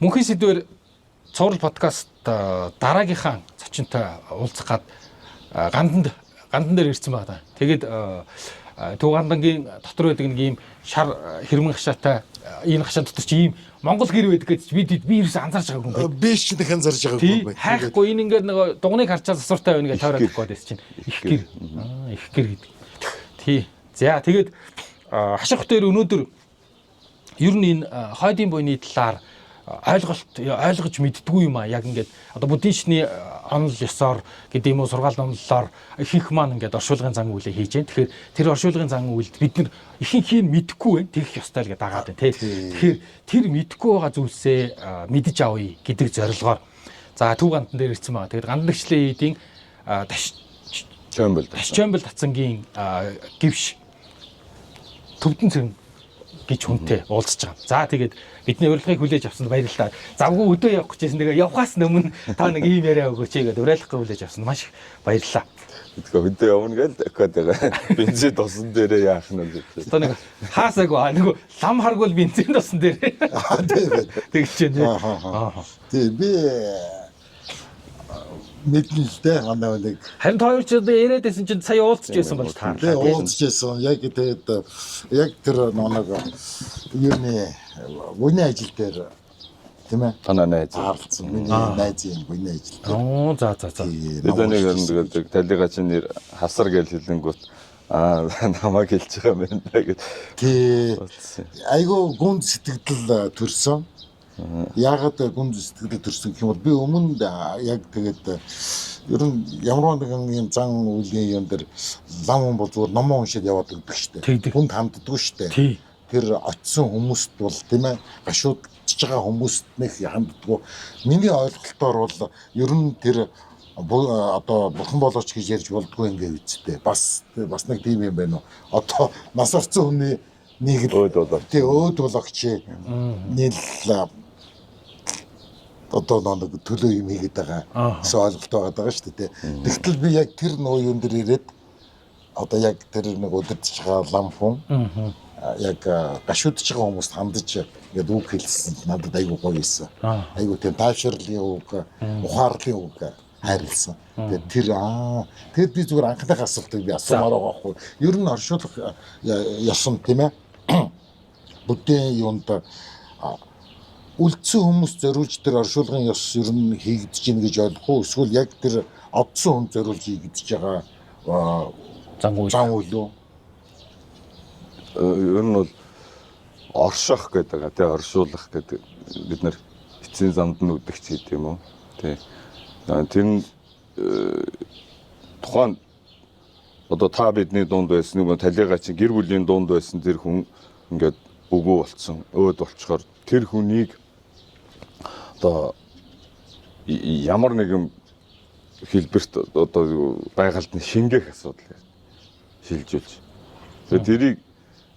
Мөнхийн сэдвэр цуврал подкаст дараагийнхаа зочинтой уулзах гад гандан дээр ирсэн байна. Тэгээд Төв гандангийн дотор байдаг нэг ийм шар хэрмэн хашаатай энэ хашаа дотор чи ийм Монгол гэр байдаг гэж би ерөөсөө анзаарч байгаагүй юм байна. Би ч нэг анзаарч байгаагүй юм байна. Хайхгүй энэ ингээд нэг дугныг харчаад засвартай байна гэж тойроод өгөх гээд чинь их гэр. Их гэр гэдэг. Тий. За тэгээд хашаах дээр өнөөдөр ер нь энэ хойдын буйны талаар ойлгож мэддэггүй юм а яг ингээд одоо буддийн шний онол ёсоор гэдэг юм уу сургаал оноллоор ихэнх маань ингээд оршуулгын зан үйлээ хийж байна. Тэгэхээр тэр оршуулгын зан үйлд бид нар ихэнх нь мэдэхгүй байна. Тэгэх ёстой л гэдэг дагаад байна тий. Тэгэхээр тэр мэдэхгүй байгаа зүйлсээ мэдэж авъя гэдэг зорилгоор за Төв гандан дээр ирсэн байгаа. Тэгээд ганданчлалын эдийн Чомбол татсангийн гівш Төвдөн цэрэн гэж хүнтэй уулзж байгаа. За тэгээд бидний урилгыг хүлээж авсанд баярлалаа. Завгүй өдөө явах гэжсэн. Тэгээ явхаас өмнө та нэг ийм яриа өгөөч гэдэг урилгыг хүлээж авсанд маш их баярлалаа. Тэгэхээр өдөө явна гэдэг бензин тосон дээрээ яах нь вэ? Одоо нэг хаасаагүй нэг лам харгуул бензин тосон дээрээ. Тэгж байна. Тий би мэднэ л дээ ганаа нэг. Харин тоо ч яриад байсан чинь сая уулзж байсан бол таа. Тий уулзж байсан. Яг тэгээд яг тэр нэг юуны бүний ажил дээр тийм ээ. Танаа найз. Аарлцсан. Миний найзын бүний ажил. Оо за. Тэгээд нэг юм тэгээд талига чинь нэр хасар гэж хэлэнгүүт намайг хэлж байгаа юм байна гэдэг. Тий. Айгу гүн сэтгэл төрсөн. Яагаад гүн сэтгэл төрсөн гэх юм бол би өмнө яг тэгээд ер нь ямар нэгэн юм зан үеийн юм дээр лам бол зүгээр номоо уншаад яваад өгдөг штэ. Хүнд ханддаггүй штэ. Тэр очисон хүмүүст бол тийм ээ гашуудж байгаа хүмүүст нэг ханддаггүй. Миний ойлголтоор бол ер нь тэр одоо бурхан болооч гэж ярьж болдгоо ингээ үсттэй. Бас нэг тийм юм байна уу. Одоо нас орсон хүний нэг өөд болгоч нийл одоо нэг төлөө юм хийгээд байгаа гэсэн ойлголт байгаа шүү дээ. Тэгтэл би яг тэр нууян дээр ирээд одоо яг тэр нэг удирдах байгаа лам хүн яг гашуудж байгаа хүмүүст хандаж ингээд үг хэлсэн надад айгүй гоё байсан. Айгүй тийм таашрлын үг, ухаарлын үг хайрлсан. Тэгээд тэгэд би зүгээр анхных асуултыг би асуумаар байгаа хгүй. Ер нь оршуулах ёсон тийм ээ. Буддийн юунд үлдсэн хүмүүс зориулж тэр оршуулгын ёс ер нь хийгдэж гин гэж ойлгох уу? Эсвэл яг тэр одсон хүн зориулж хийгдэж байгаа зан үйл үү? Ер нь бол орших гэдэг тий оршуулах гэдэг бид нар эцсийн замд нь үдэгч гэдэг юм уу? Тий. Тэр нь тухайн одоо та бидний дунд байсан юм талига чинь гэр бүлийн дунд байсан тэр хүн ингээд өгөө болцсон өөд болчхоор тэр хүнийг одоо ямар нэгэн хэлбэрт одоо байгальд нь шингээх асуудал шилжүүлж. Тэгээд тэрийг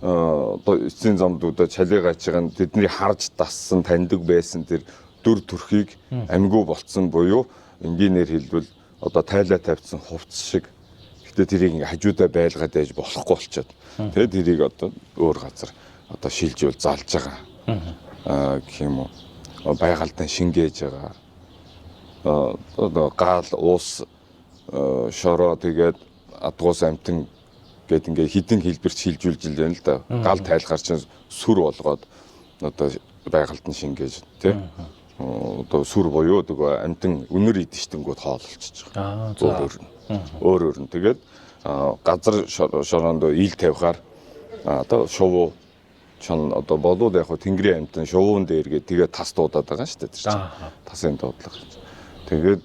одоо эцсийн замдуудаа чалигач байгаа нь тэдний харж дассан таньдаг байсан тэр дүр төрхийг амьгүй болцсон буюу энгийнээр хэлбэл одоо тайлаа тавьсан хувцс шиг гэтээ тэрийг ингээ хажуудаа байлгаад байж болохгүй болчиход. Тэгээд тэрийг одоо өөр газар одоо шилжүүл залж байгаа. Гэх юм уу байгальтай шингээж байгаа. Одоо гал уус шороо тэгээд адгуус амтан гэд ингээ хідэн хэлбэрт шилжүүлж л байна л да. Гал тайлгаар чинь сүр болгоод одоо байгальд нь шингээж тий. Одоо сүр буюу нөгөө амтан өнөр идэвчтэнгүүд хоол болчихж байгаа. Өөр нь тэгээд газар шороонд ил тавихаар одоо шувуу чон одоо болоод яг хөө тэнгэрийн амтан шувуун дээр тэгээд тас дуудаад байгаа шүү дээ тэр чинь. Тасын дуудлага. Тэгээд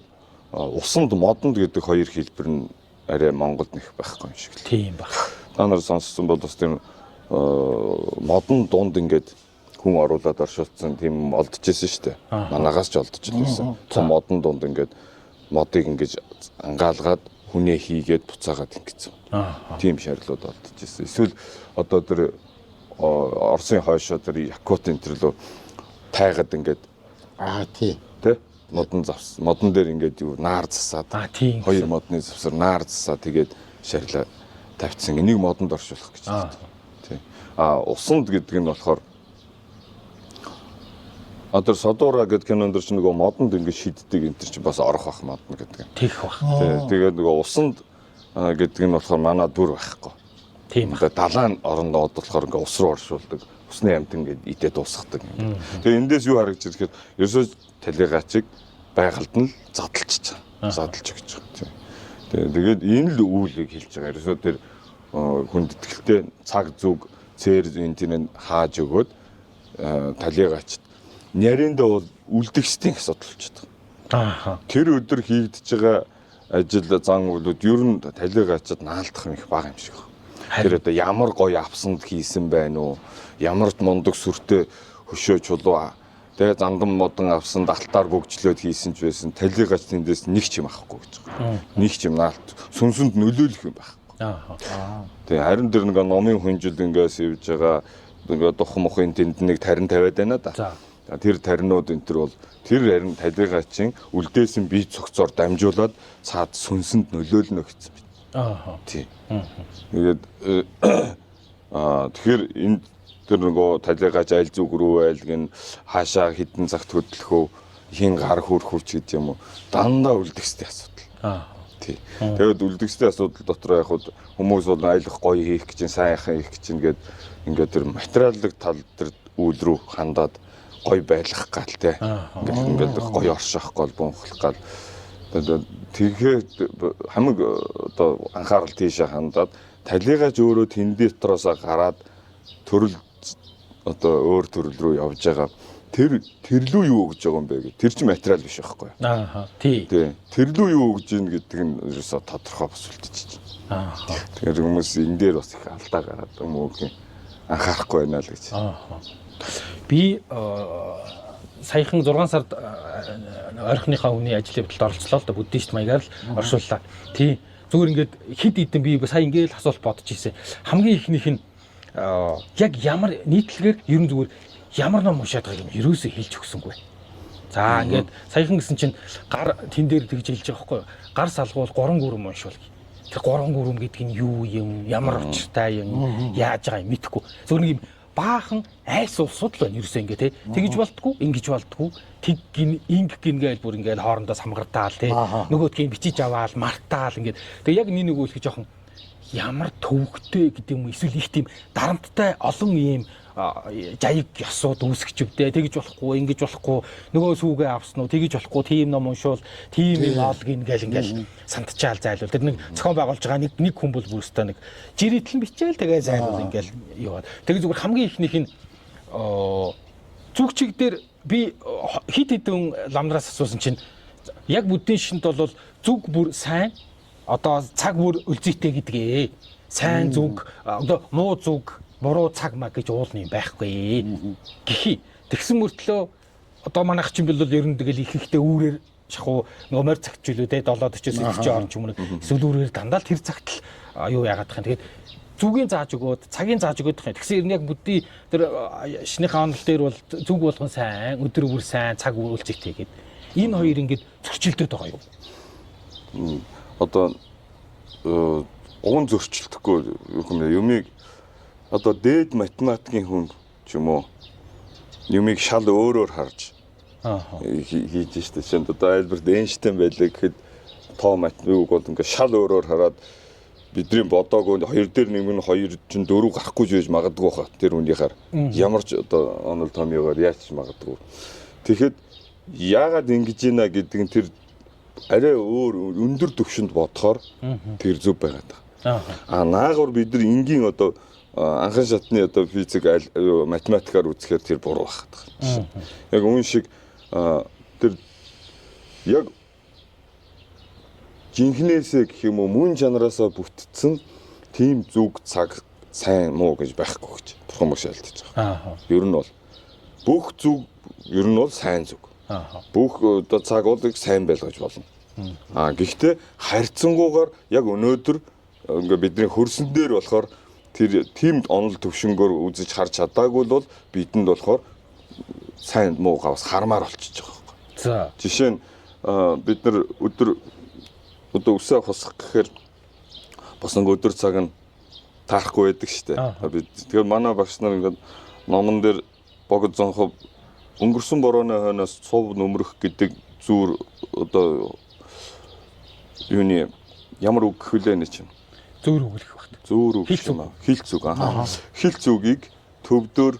усанд модонд гэдэг хоёр хэлбэр нь арай Монголд нэх байхгүй юм шиг л. Тийм баг. Та нар сонссон бол бас тийм модон дунд ингээд хүн оруулаад оршуулсан тийм олдож ирсэн шүү дээ. Манагаас ч олдож ирсэн. Модон дунд ингээд модыг ингээд ангаалгаад хүнээ хийгээд буцаагаад ингэсэн. Тийм шаардлууд олдож ирсэн. Эсвэл одоо тэр Оросын хойшоо тэр Якутын төрлөө тайгаад ингээд тий модон завс модон дээр ингээд юу наар засаад хоёр модны завсар наар засаад тэгээд шаардлаа тавьчихсан. Энийг модонд оршуулах гэж байна. Тий. Усанд гэдэг нь болохоор Одоо Содуура гэдэг кинонд ч нөгөө модонд ингэ шиддэг энэ төр чинь бас орох бах модно гэдэг. Тэгэх бах. Тэгээд нөгөө усанд гэдэг нь болохоор манай дүр байхгүй. Тийм ба. Далайн орондоо болохоор ингээ ус руу оршуулдаг. Усны амьд ингээ идээд дуусгадаг. Тэгээд эндээс юу харагдаж ирэхээр ерөөсөө талигачиг байгальд нь задлж байгаа. Задлж өгч байгаа. Тэгээд энэ л үүлийг хэлж байгаа. Ерөөсөө тэр хүндэтгэлтэй цаг зүг цээр энэ тийм хааж өгөөд талигачд няриндээ бол үлдгэсдийн асуудал болчиход байгаа. Тэр өдөр хийгдэж байгаа ажил зан үйлүүд ер нь талигачд наалдах их бага юм шиг байна. Тэр одоо ямар гоё авсанд хийсэн байна уу? Ямар мундаг сүртэй хөшөө чулуу тэгээ занган модон авсанд алтаар бөгжлөөд хийсэн ч байсан талигач тэндээс нэг ч юм авахгүй гэж байгаа. Нэг ч юм наалт сүнсэнд нөлөөлөх юм байхгүй. Тэгээ харин тэр нэг номын хүнжил ингээс ивж байгаа ингээ дух мохын тэнд нэг тарин тавиад байна да. Тэр таринууд энэ төр бол тэр харин талигачийн үлдээсэн бие цогцоор дамжуулаад цаад сүнсэнд нөлөөлнө гэсэн байна. Тийм. Тэгээд тэгэхээр энэ тэр нөгөө талигач айл зүг рүү айлгэн хаашаа хідэн цагт хөдлөхөө хин гар хөрхөвч гэдэг юм уу дандаа үлдгэстэй асуудал. Тийм. Тэгээд үлдгэстэй асуудал дотор яг хүмүүс бол айлах гоё хийх гэж сайхан хийх гэж ингээд тэр материаллык тал тэр үйл рүү хандаад гоё байлгах гал те. Ингээд гоё орших гол бунхлах гал. Тэгээд хамаг одоо анхаарал тийшээ хандаад талигач өөрөө тэндээ дотроос гараад төрөл одоо өөр төрөл рүү явж байгаа. Тэрлүү юу өгж байгаа юм бэ гэх. Тэр чинь материал биш байхгүй юу? Тий. Тэрлүү юу өгж ийн гэдэг нь ерөөсө тодорхой бас үлдчихэж байна. Тэгэхээр хүмүүс энэ дээр бас их алдаа гараад мөгийн анхаарахгүй байна л гэж. Би саяхан 6 сард ойрхоныхаа хүний ажил явдалд оролцлоо л да буддист маягаар л оршууллаа. Тий. Зүгээр ингээд хид идэн би сая ингээд асуулт бодож ирсэн. Хамгийн ихнийх нь яг ямар нийтлэгээр ерөн зүгээр ямар ном уншаад байгааг юм ерөөсөө хэлж өгсөнгүй. За ингээд саяхан гэсэн чинь гар тэн дээр тэгж хэлж байгаа байхгүй юу? Гар салгуул 3 гүрэм уншвал. Тэр 3 гүрэм гэдэг нь юу юм? Ямар учиртай юм? Яаж байгаа юм мэдэхгүй. Зөвхөн нэг юм баахан айс улсууд л байна ерөөсөө ингээд те. Тэгж болтгүй, ингэж болтгүй. Тэг гин инг гингээл бүр ингээд хоорондоо самгардаал те. Нөгөөдгийг бичиж аваал, мартаал ингээд. Тэг яг нэг өгөх жоохон ямар төвөгтэй гэдэг юм эсвэл их тийм дарамттай олон ийм жаяг ёсууд үүсгэж өгдөө. Тэгж болохгүй, ингэж болохгүй. Нөгөө сүүгээ авсан уу? Тэгж болохгүй. Тийм ном уншвал, тийм юм олг ингээл сандчаал зайлуул. Тэр нэг зохион байгуулж байгаа нэг хүн бол бүрстэ нэг жирэтлэн бичээл тэгээ зайлуул ингээл яваад. Тэгээ зүгээр хамгийн ихнийх нь зүгчиг дээр би хит хитэн ламнараас асуусан чинь яг буддийн шинт бол зүг бүр сайн одоо цаг бүр үлзийтэй гэдгээ. Сайн зүг, одоо муу зүг, буруу цаг маг гэж уулна юм байхгүй. Гэхий тэгсэн мөртлөө одоо манайх чинь бол ер нь тэгэл их ихтэй үүрээр шахуу нөгөө морь цагт ч үлээ 7:40-с 40 орч юм уу эсвэл үүрээр дандаа л тэр цагт л юу яагаад тах юм. Тэгээд зүгийн зааж өгөөд цагийн зааж өгөөд тах юм. Тэгсэн яг буддий тэр шинийхээ онол дээр бол зүг болгон сайн, өдөр бүр сайн, цаг үлзийтэй гэдэг. Энэ хоёр ингээд зөрчилдөд байгаа юу? Одоо уун зөрчилдөхгүй юмыг одоо дээд математикийн хүн ч юм уу юмыг шал өөрөөр харж хийж штэ чинь одоо Альберт Эйнштейн байлаа гэхэд тоо математик бол ингээ шал өөрөөр хараад бидний бодоогүй 2 дээр нэмэн 2 чинь 4 гарахгүй жийж магадгүй хаа тэр үнийхээр ямар ч одоо онол томьёогоор яаж магадгүй. Тэгэхэд яагаад ингэж ийна гэдэг нь тэр арай өөр өндөр түвшинд бодохоор тэр зөв байгаад байгаа. Наагур бид нар энгийн одоо анхан шатны одоо физик математикаар үзэхээр тэр буруу байна. Яг үүн шиг тэр яг жинхнээсээ гэх юм уу мөн чанараасаа бүтцэн тийм зүг цаг сайн муу гэж байхгүй гэж бурхан шалдаж байгаа. Ер нь бол бүх зүг ер нь бол сайн зүг. Бүх одоо цаг уулыг сайн байлгаж болно. Гэхдээ харьцангуйгаар яг өнөөдөр ингээ бидний хөрсөн дээр болохоор тэр тийм онол төвшнгөөр үзэж харж чадаагүй бол бидэнд болохоор сайн муу гавс хармаар болчихж байгаа байхгүй. За жишээ нь бид нар өдөр одоо өсөө хосох гэхээр бас нэг өдөр цаг нь таарахгүй байдаг шүү дээ. Тэгэхээр манай багш нар ингээд номон дээр богд зонхов өнгөрсөн борооны хойноос цув нөмрөх гэдэг зүүр одоо юуны ямар үг хөлөө нэ чинь зөөр өгөх багт. зүүр үг юм аа. Хилц үг аа. Хилц үгийг төвдөр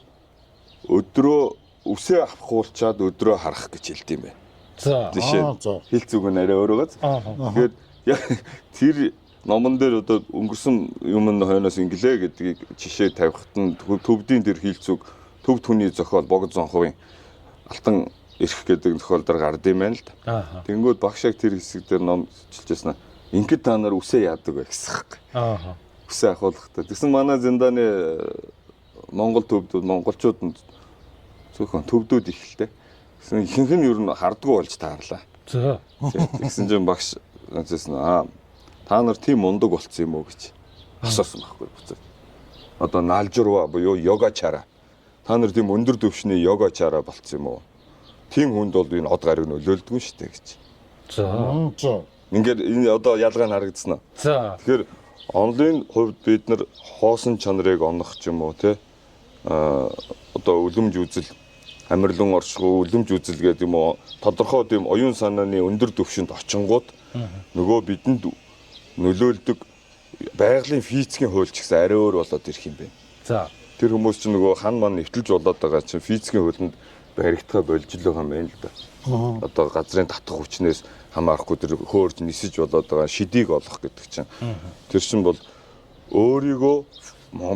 өдрөө үсээ авахуулчаад өдрөө харах гэж хэлдэг юм байна. За. За. Хилц үг нь арай өөр байгаа. Тэгэхээр тэр номон дээр одоо өнгөрсөн юмны хойноос инглээ гэдгийг жишээ тавихт нь төвдийн тэр хилц үг төв түүний зохиол Богд Зонховын Алтан эрх гэдэг зохиол дээр гардыг байна л да. Тэнгүүд багшааг тэр хэсэг дээр ном чилжсэн. Ингээд та нар үсээ яадаг вэ гэсэн хэрэг. Үсээ ахуулахтай. Тэгсэн манай зиндааны Монгол төвдүүд монголчууд нь зөвхөн төвдүүд их л дээ. Тэгсэн ихэнх нь ер нь хардгуу болж таарлаа. За. Тэгсэн чинь багш анцсан та нар тийм мундаг болцсон юм уу гэж асуусан байхгүй буцаад. Одоо наалжурва буюу йогачара. Та нар тийм өндөр төвшний йогачара болцсон юм уу? Тийм хүнд бол энэ од гариг нөлөөлдөг шүү дээ гэж. За. Ингээд энэ одоо ялгаа нь харагдсан уу? За. Тэгэхээр онлын хувьд бид нар хоосон чанарыг онох ч юм уу те одоо үлэмж үзэл амирлан оршихуй үлэмж үзэл гэдэг юм уу тодорхой тийм оюун санааны өндөр түвшинд очингууд нөгөө бидэнд нөлөөлдөг байгалийн физикийн хууль ч гэсэн арай өөр болоод ирэх юм байна. За. Тэр хүмүүс чинь нөгөө хан ман нэвтэлж болоод байгаа чинь физикийн хуулинд баригдахаа болж л байгаа юм байна л да. Одоо газрын татах хүчнээс хамаарахгүй тэр хөөрж нисэж болоод байгаа шидийг олох гэдэг чинь. Тэр чинь бол өөрийгөө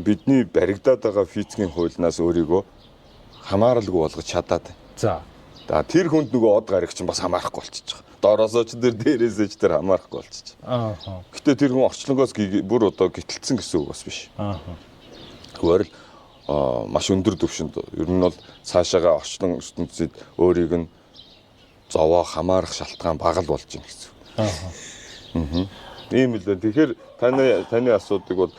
бидний баригдаад байгаа физикийн хуулиас өөрийгөө хамааралгүй болгож чадаад. За. Тэр хүнд нөгөө од гариг чинь бас хамаарахгүй болчихж байгаа. Доороосоо ч дээрээсээ ч тэр хамаарахгүй болчихж байгаа. Гэтэ тэр хүн орчлонгоос бүр одоо гитэлцсэн гэсэн үг бас биш. Тэгвэл маш өндөр түвшинд ер нь бол цаашаага орчлон ертөнцид өөрийг нь зовоо хамаарах шалтгаан бага л болж байна гэсэн үг. Ийм л дээ. Тэгэхээр таны асуудыг бол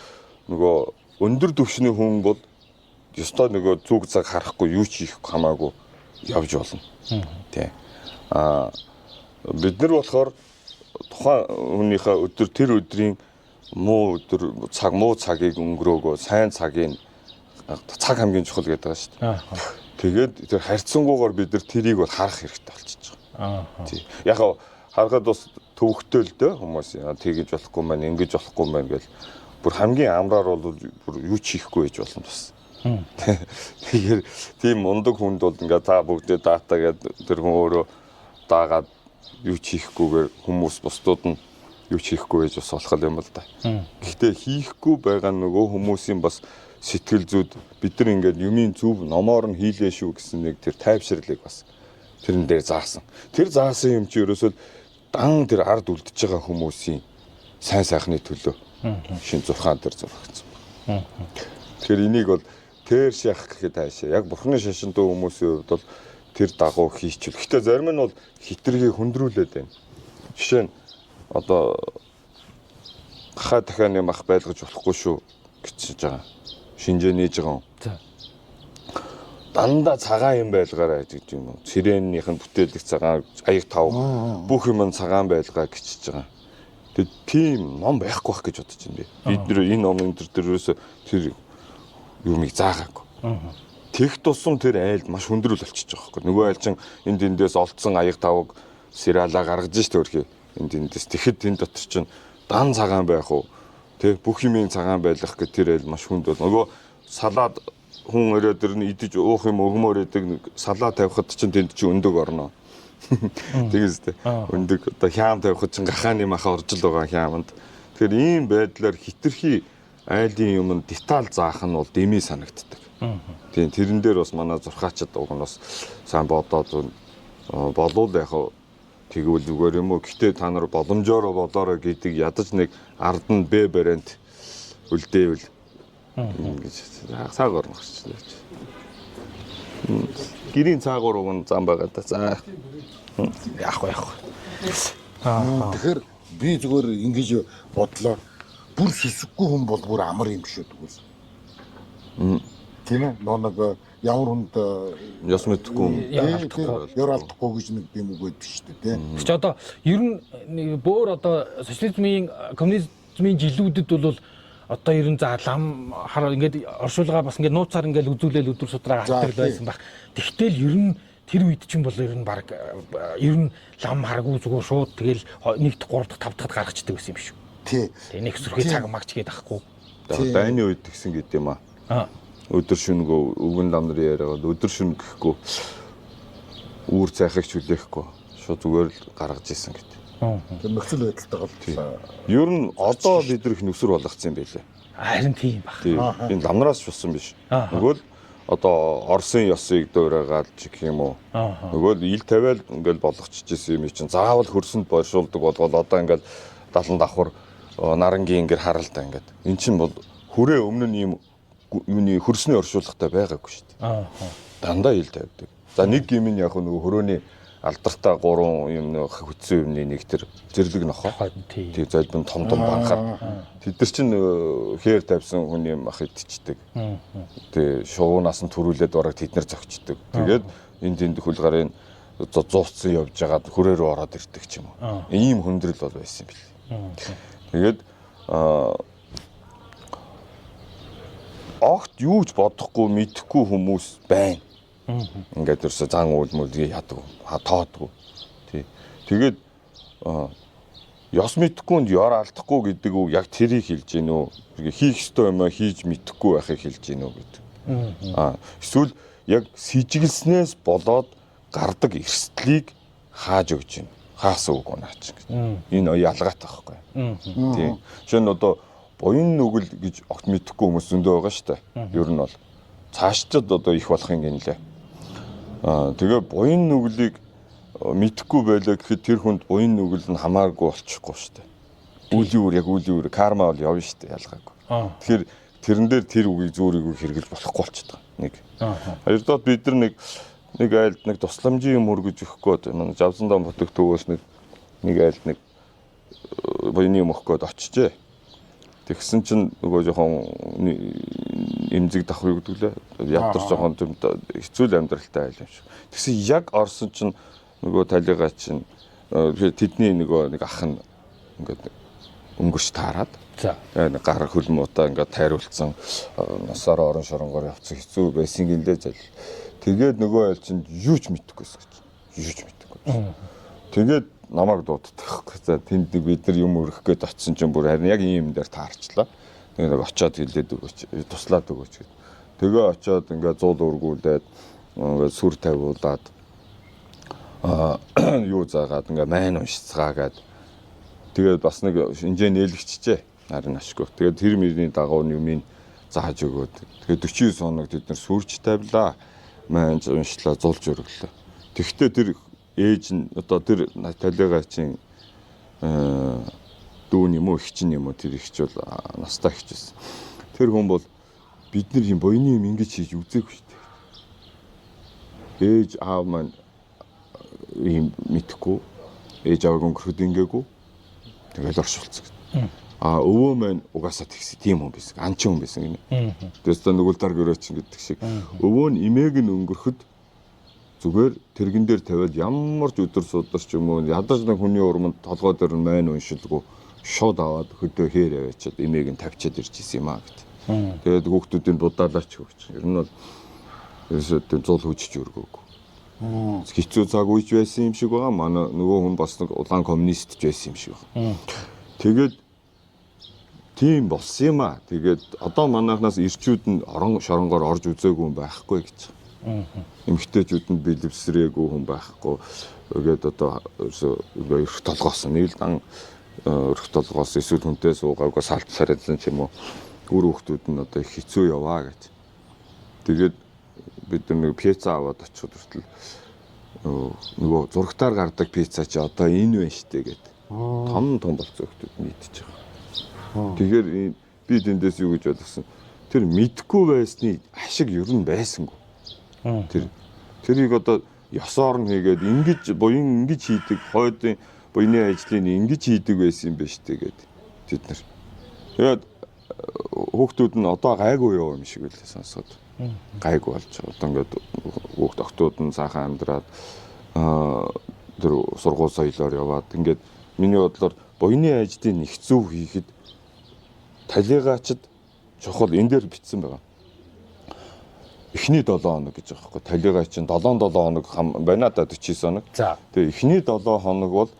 нөгөө өндөр түвшний хүн бол ёстой нөгөө зүг цаг харахгүй юу ч хийх хамаагүй явж болно. Тий. Бид нар болохоор тухайн хүнийхээ өдөр тэр өдрийн муу цагийг өнгөрөөгөө сайн цагийн цаг хамгийн чухал гэдэг байгаа шүү дээ. Тэгээд тэр харьцангуйгаар бид нар тэрийг бол харах хэрэгтэй болчихж байгаа. Тий. Яг харахад бас төвөгтэй л дээ хүмүүс тэгэж болохгүй маань ингэж болохгүй маань гэл бүр хамгийн амраар бол бүр юу ч хийхгүй байж болно бас. Тэгэхээр тийм мундаг хүнд бол ингээ та бүгдээ дата гэдэг тэр хүн өөрөө даагаад юу ч хийхгүйгээр хүмүүс бусдууд нь юу ч хийхгүй байж бас болох юм л да. Гэхдээ хийхгүй байгаа нөгөө хүмүүсийн бас сэтгэл зүйд бид нар ингээд юмын зөв номоор нь хийлээ шүү гэсэн нэг тэр тайвширлыг бас тэрэн дээр заасан. Тэр заасан юм чи ерөөсөө дан тэр ард үлдэж байгаа хүмүүсийн сайн сайхны төлөө шин зурхаан дээр зургагдсан. Тэгэхээр энийг бол тэр шах гэхэд хаашаа яг бурхны шашинтай хүмүүсийн хувьд бол тэр дагуу хийчихвэл. Гэхдээ зарим нь бол хитрхийг хөндрүүлээд байна. Жишээ нь одоо хаа дахианы мах байлгаж болохгүй шүү гэж байгаа. Шинжээ нээж байгаа юм. Дандаа цагаан юм байлгаарай гэж юм уу. Цэрээнийх нь бүтээлдэх цагаан, аяг тав бүх юм цагаан байлгаа гэж байгаа. Тэгээд тийм ном байхгүй байх гэж бодож байна. Бид нэр энэ номын төрөөс тэр юмыг заагаагүй. Тех тусам тэр айлд маш хүндрэл болчихж байгаа байхгүй. Нөгөө айл чин энд эндээс олцсон аяг тавг сиралаа гаргаж штэ өөрхий. Энд эндээс тэгэхэд энэ дотор чин дан цагаан байх уу? Тэг бүх юмын цагаан байлгах гэх тэр айл маш хүнд бол нөгөө салаад хүн өрөө дэр нь идэж уух юм өгмөр өдөг салаа тавихад чинь тэнд чинь өндөг орно. Тэгээс тэ өндөг одоо хяам тавихад чинь гахааны маха орж л байгаа хяамд. Тэгэхээр ийм байдлаар хитрхи айлын юм деталь заах нь бол дэмий санагддаг. Тийм тэрэн дээр бас манай зурхаачд уг нь бас сайн бодоод болов яг тэгвэл зүгээр юм уу. Гэтэ та нар боломжоор болоорой гэдэг ядаж нэг ард нь Б бариант үлдээвэл ингэж цаагаар гарчлаа. Гэрийн цаагаар уг нь зам байгаа да. За яах вэ? Тэгэхээр би зүгээр ингэж бодлоо. Бүр сүсэггүй хүн бол бүр амар юм шүү дээ. Тийм ээ. Нэг ямар хүнд яс мэдхгүй яр алдахгүй гэж нэг юм үг байдаг шүү дээ. Тийм. Чи одоо ер нь бөөр одоо социализмын коммунизмын жилүүдэд бол одоо ер нь за лам хар ингээд оршуулга бас ингээд нууцаар ингээд үзүүлэл өдөр судраа хатдаг байсан баг. Тэгтэл ер нь тэр үед чинь бол ер нь баг ер нь лам харгуу зүгээр шууд тэгэл 1-р 3-р 5-р гаргацдаг байсан юм шүү. Тий. Тэгээ нэг сүрхий цаг магч гээд ахгүй. Дайны үед тэгсэн гэдэг юм аа. Өдөр шөнөгөө өвгөн лам нарын яриагаад өдөр шөнө гэхгүй үүр цайхыг хүлээхгүй шууд зүгээр л гаргаж исэн гэдэг. Тэр нөхцөл байдалтай голдлоо. Ер нь одоо бид нар их нүсэр болгоцсон юм байлээ. Харин тийм баг. Энэ ламнараас шусан биш. Нөгөө л одоо Оросын ёсыг дуурайгаад ч гэх юм уу. Нөгөө л ил тавиал ингээл болгочихжсэн юм чинь заавал хөрсөнд бойшуулдаг болгоод одоо ингээл 70 давхар нарангийн ингээд харалтай ингээд. Эн чинь бол хүрээ өмнө нь ийм юуны хөрсний оршуулгатай байгаагүй шүү дээ. Дандаа ил тавьдаг. За нэг юм нь яг нөгөө хөрөөний алдартай 3 юм нэг хүчсэн юмны нэг тэр зэрлэг нохоо. Тий золбон том банхаар. Тэд нар чинь хээр тавьсан хүн юм ах идчихдэг. Тий шуунаас нь төрүүлээд бараг тэд нар зөгчдөг. Тэгээд энд хөлгарын зууцсан явж байгаад хүрээ рүү ороод ирдэг ч юм уу. Ийм хүндрэл бол байсан юм билээ. Тэгээд огт юу ч бодохгүй мэдэхгүй хүмүүс байна. Ингээд ерөөсө зан уул мөлгийг яадаг, тоодгүй. Тий. Тэгээд ёс мэдэхгүй ёр алдахгүй гэдэг үг яг тэрийг хэлж гин үү? Хийх ёстой юм хийж мэдэхгүй байхыг хэлж гин үү гэдэг. Эсвэл яг сэжиглснээс болоод гардаг эрсдлийг хааж өгч гин. Хаасан үг унаач гэж. Энэ ялгаатай байхгүй. Тий. Жишээ нь одоо буян нүгэл гэж огт мэдэхгүй хүмүүс зөндөө байгаа шүү дээ. Ер нь бол цаашдад одоо их болохын гинлээ. Тэгээ буян нүглийг мэдэхгүй байлаа гэхэд тэр хүнд буян нүгэл нь хамааргүй болчихгүй шүү дээ. Үлийн үр яг үлийн үр карма бол явна шүү дээ ялгаагүй. Тэгэхээр тэрэн дээр тэр үгийг зөөрийгөө хэрэглэж болохгүй болчихдог. Нэг. Хоёрдоод бид нар нэг айлд нэг тусламжийн юм өргөж өгөх гээд Жавсан дан бүтээгтүүгөөс нэг айлд нэг буяны юм өгөх гээд очижээ. Тэгсэн чинь нөгөө жоохон эмзэг давхар гэдэг лээ. Ядар жоохон хэцүү амьдралтай айл юм шиг. Тэгсэн яг орсон чинь нөгөө талигаа чинь тэдний нэг ах нь ингээд өнгөрч таарад. За. Гар хөлмөутаа ингээд тайруулсан насаараа орон шоронгоор явцсан хэцүү байсан гинлээ зал. Тэгээд нөгөө айл чинь юу ч мэдэхгүйс гэж. Юу ч мэдэхгүй. Тэгээд намайг дууддаг байхгүй. За тэнд бид нар юм өргөх гээд очисон чинь бүр харин яг ийм юм дээр таарчлаа. Тэгээд очиод хэлээд өгөөч, туслаад өгөөч гэд. Тэгээ очиод ингээд 100 өргүүлээд ингээд сүр тавиулаад юу заагаад ингээд майн уншицгаагаад тэгээд бас нэг шинжээ нээлгчжээ. Харин ашгүй. Тэгээд тэр мөрний дагуу юмыг зааж өгөөд. Тэгээд 49 хоног тэд нар сүрч тавилаа. Майн уншлаа, зулж өргөлөө. Тэгвэл тэр ээж нь одоо тэр талигаа чинь дүүн юм уу, их чинь юм уу, тэр их ч бол настай их ч байсан. Тэр хүн бол бид нар юм буйны юм ингэж хийж үзээгүй шүү дээ. Ээж аав маань юм мэдхгүй, ээж аавыг өнгөрөхөд ингээгүй. Тэгэл оршуулцсан. Өвөө маань угаасаа тэгсэн тийм хүн байсан. Анчин хүн байсан гинэ. Тэрс та нүгэл дарг өрөөч гэдэг шиг. Өвөө нь имээг нь өнгөрөхөд зүгээр тэрэгэн дээр тавиад ямар ч өдөр сударч юм уу ядаж нэг хүний урманд толгой дээр нь майн уншилгүй шууд аваад хөдөө хээр аваачаад имээг нь тавьчаад ирж исэн юм аа гэд. Тэгээд хүүхдүүдийн будаалаач хөвч. Ер нь бол ерөөсөө зул хүчж өргөөг. Хэцүү цаг үеч байсан юм шиг байгаа. Манай нөгөө хүн бас нэг улаан коммунист ч байсан юм шиг байна. Тэгээд тийм болсон юм аа. Тэгээд одоо манайхнаас ирчүүд нь орон шоронгоор орж үзээгүй юм байхгүй гэж. Эмэгтэйчүүд нь бэлэвсрээгүй хүн байхгүй. Тэгээд одоо ерөөсөө эрх толгоос нэг л дан эрх толгоос эсвэл хүнтэй суугаагүй салцсарсан ч юм уу. Үр хүүхдүүд нь одоо их хэцүү яваа гэж. Тэгээд бид нэг пицца аваад очиход хүртэл нөгөө зурагтаар гардаг пицца чи одоо энэ байна штэ гэд. Том болцсон хүүхдүүд нийтж байгаа. Тэгэхээр би тэндээс юу гэж бодсон. Тэр мэдхгүй байсны ашиг ер нь байсангүй. Тэрийг одоо ёсоор нь хийгээд ингэж буян ингэж хийдэг хойдын буйны ажлыг ингэж хийдэг байсан юм биш үү гэд тэд нар. Тэгээд хүүхдүүд нь одоо гайгүй юу юм шиг үлээ сонсоод. Гайгүй болж байгаа. Одоо ингээд хүүхд октод нь цаахан амьдраад тэр сургууль соёлоор яваад ингээд миний бодлоор буйны ажлыг нэгцүү хийхэд талигаачд чухал энэ дээр бичсэн байгаа. эхний 7 хоног гэж байгаа байхгүй. Талигаа чинь 7 хоног байна да 49 хоног. За. Тэгээ эхний 7 хоног бол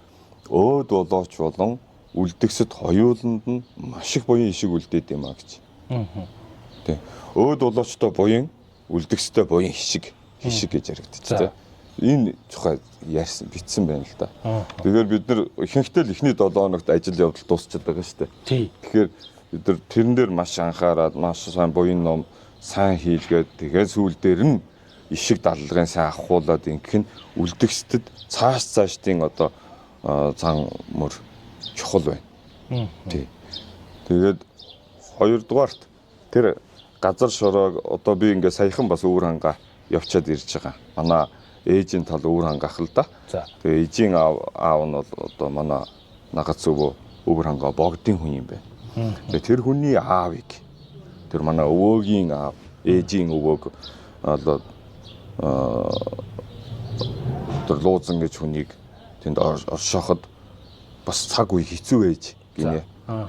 өөд болооч болон үлдгэсэд хоёуланд нь маш их буян ишиг үлдээд юм а гэж. Тэг. Өөд болоочтой буян, үлдгэстэй буян хишиг гэж яригдчих. Энэ тухай яарсан битсэн байна л да. Тэгэхээр бид нар ихэнхдээ л эхний 7 хоногт ажил явдал дуусчихад байгаа шүү дээ. Тэгэхээр бид нар тэрэн дээр маш анхаарал, маш сайн буян ном сайн хийлгээд тэгээд сүүл дээр нь ишиг даллагын сайн авахуулаад ингэх нь үлдгэстэд цаашдын одоо цан мөр чухал байна. Тий. Тэгээд хоёрдугаарт тэр газар шороог одоо би ингээ саяхан бас өвөр хангаа явчаад ирж байгаа. Манай ээжийн тал өвөр хангаах л да. Тэгээ ээжийн аав нь бол одоо манай нагац өвөр хангаа богдын хүн юм байна. Тэгээ тэр хүний аавыг тэр манай өвөөгийн аав, ээжийн өвөөг одоо тэр луузан гэж хүнийг тэнд оршоход бас цаг үе хэцүү байж гинэ.